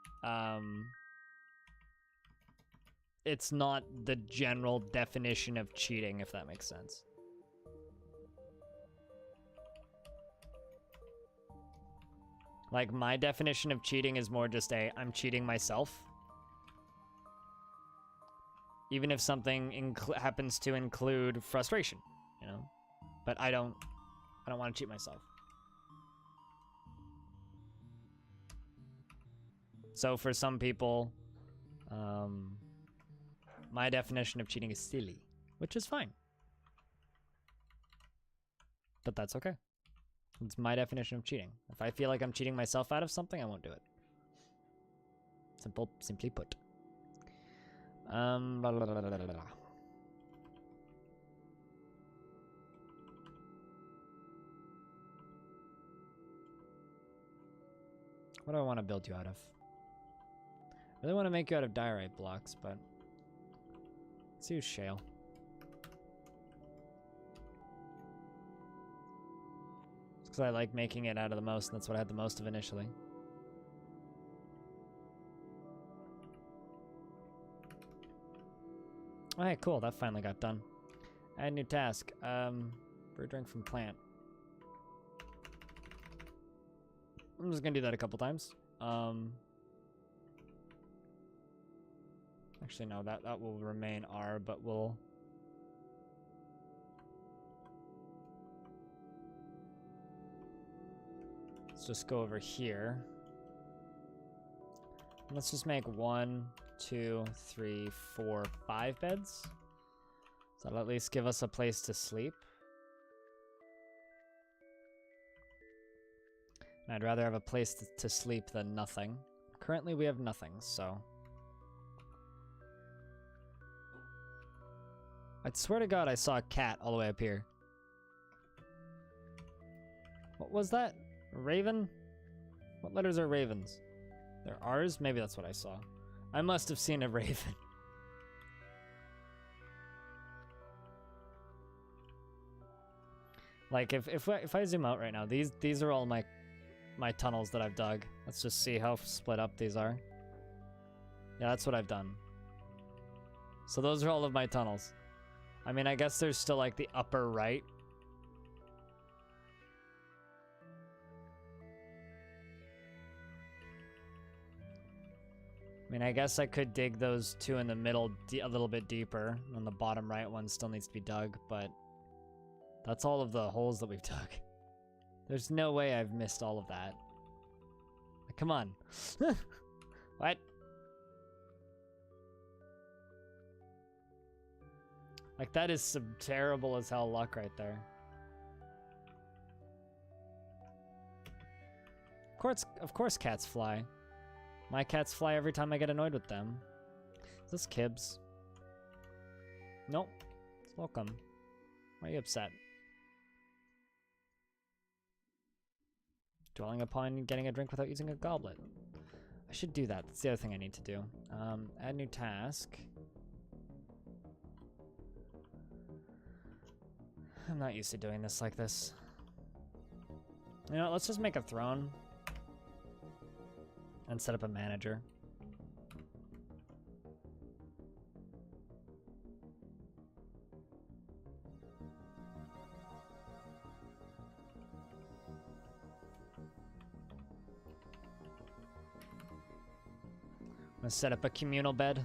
A: it's not the general definition of cheating, if that makes sense. Like, my definition of cheating is more just I'm cheating myself. Even if something happens to include frustration, you know? But I don't want to cheat myself. So for some people, my definition of cheating is silly, which is fine. But that's okay. It's my definition of cheating. If I feel like I'm cheating myself out of something, I won't do it. Simply put. Blah, blah, blah, blah, blah, blah. What do I want to build you out of? I really want to make you out of diorite blocks, but let's use shale. Because I like making it out of the most, and that's what I had the most of initially. Alright, cool. That finally got done. Add new task. Brew drink from plant. I'm just gonna do that a couple times. Actually, no, that will remain R, but we'll... Let's just go over here. Let's just make 1, 2, 3, 4, 5 beds. So that'll at least give us a place to sleep. And I'd rather have a place to sleep than nothing. Currently we have nothing, so... I'd swear to God I saw a cat all the way up here. What was that? A raven? What letters are ravens? They're R's? Maybe that's what I saw. I must have seen a raven. Like, if I zoom out right now, these are all my tunnels that I've dug. Let's just see how split up these are. Yeah, that's what I've done. So those are all of my tunnels. I mean, I guess there's still, like, the upper right. I mean, I guess I could dig those two in the middle a little bit deeper, and the bottom right one still needs to be dug, but that's all of the holes that we've dug. There's no way I've missed all of that. Like, come on. What? Like, that is some terrible as hell luck right there. Of course cats fly. My cats fly every time I get annoyed with them. Is this Kibbs? Nope. It's welcome. Why are you upset? Dwelling upon getting a drink without using a goblet. I should do that. That's the other thing I need to do. Add new task. I'm not used to doing this like this. You know, let's just make a throne. And set up a manager. I'm gonna set up a communal bed.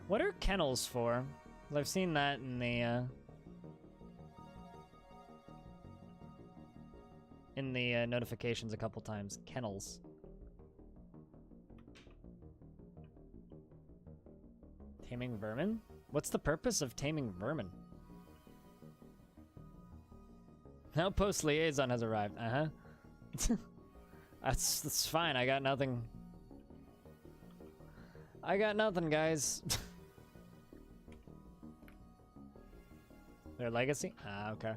A: What are kennels for? 'Cause I've seen that in the notifications a couple times. Kennels. Taming vermin? What's the purpose of taming vermin? Outpost liaison has arrived. That's fine. I got nothing. I got nothing, guys. Their legacy? Ah, okay.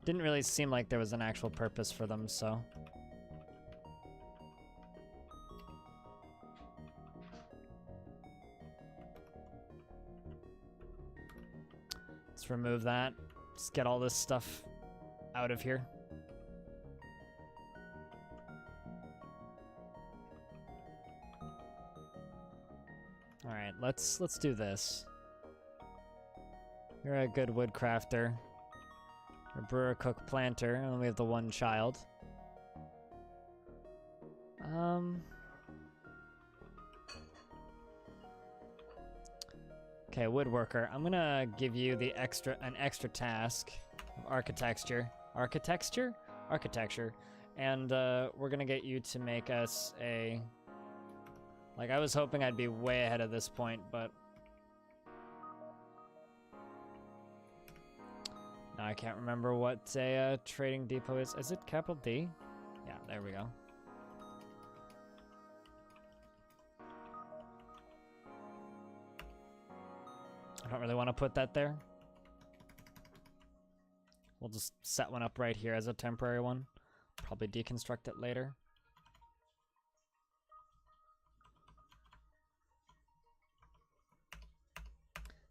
A: Didn't really seem like there was an actual purpose for them, so. Let's remove that. Just get all this stuff out of here. All right, let's do this. You're a good wood crafter, a brewer, cook, planter, and we have the one child. Okay, woodworker. I'm gonna give you an extra task of architecture, and we're gonna get you to make us a. Like, I was hoping I'd be way ahead of this point, but now I can't remember what a trading depot is. Is it capital D? Yeah, there we go. I don't really want to put that there. We'll just set one up right here as a temporary one. Probably deconstruct it later.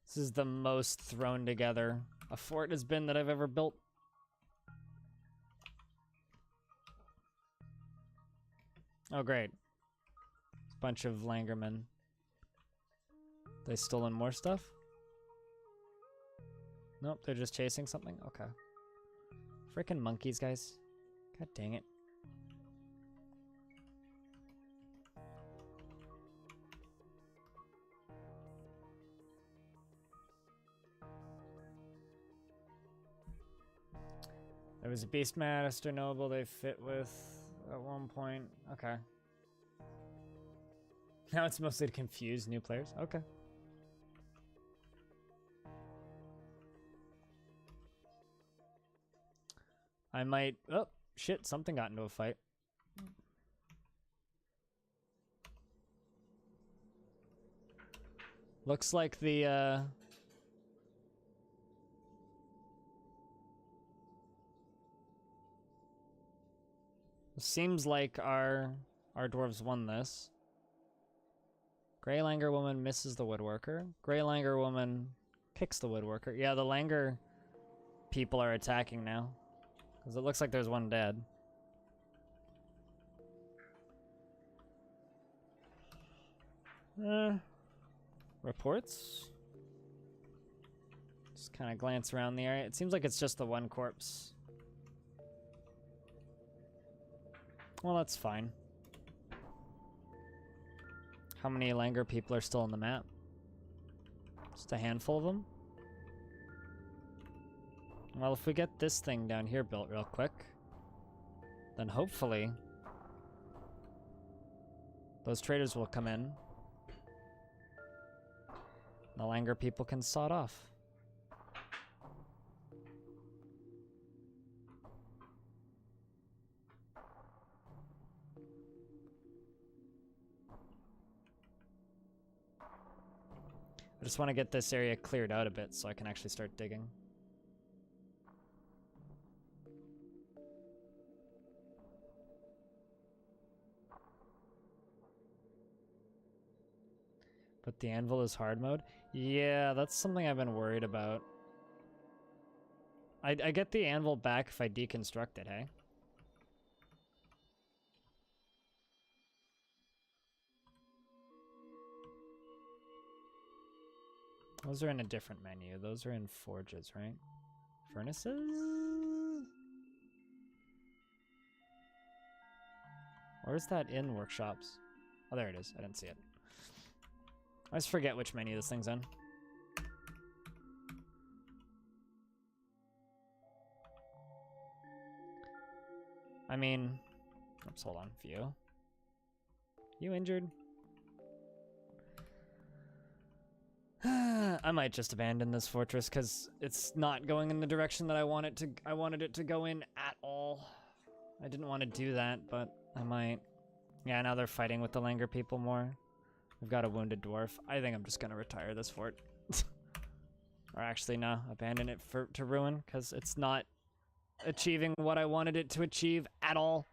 A: This is the most thrown together a fort has been that I've ever built. Oh, great. Bunch of Langermen. They stolen more stuff? Nope, they're just chasing something? Okay. Frickin' monkeys, guys. God dang it. There was a Beastmaster noble they fit with at one point. Okay. Now it's mostly to confuse new players. Okay. I might... Oh, shit. Something got into a fight. Looks like the... Seems like our dwarves won this. Grey Langer woman misses the woodworker. Grey Langer woman kicks the woodworker. Yeah, the Langer people are attacking now. Because it looks like there's one dead. Reports? Just kind of glance around the area. It seems like it's just the one corpse. Well, that's fine. How many Langer people are still on the map? Just a handful of them? Well, if we get this thing down here built real quick, then hopefully Those traders will come in. The Langer people can sod off. I just want to get this area cleared out a bit so I can actually start digging. But the anvil is hard mode? Yeah, that's something I've been worried about. I get the anvil back if I deconstruct it, hey? Those are in a different menu. Those are in forges, right? Furnaces? Where's that in workshops? Oh, there it is. I didn't see it. I always forget which menu this thing's in. I mean, oops, hold on. View. You injured? I might just abandon this fortress because it's not going in the direction that I wanted it to go in at all. I didn't want to do that, but I might. Yeah, now they're fighting with the Langer people more. We've got a wounded dwarf. I think I'm just gonna retire this fort. Or actually, no, abandon it to ruin because it's not achieving what I wanted it to achieve at all.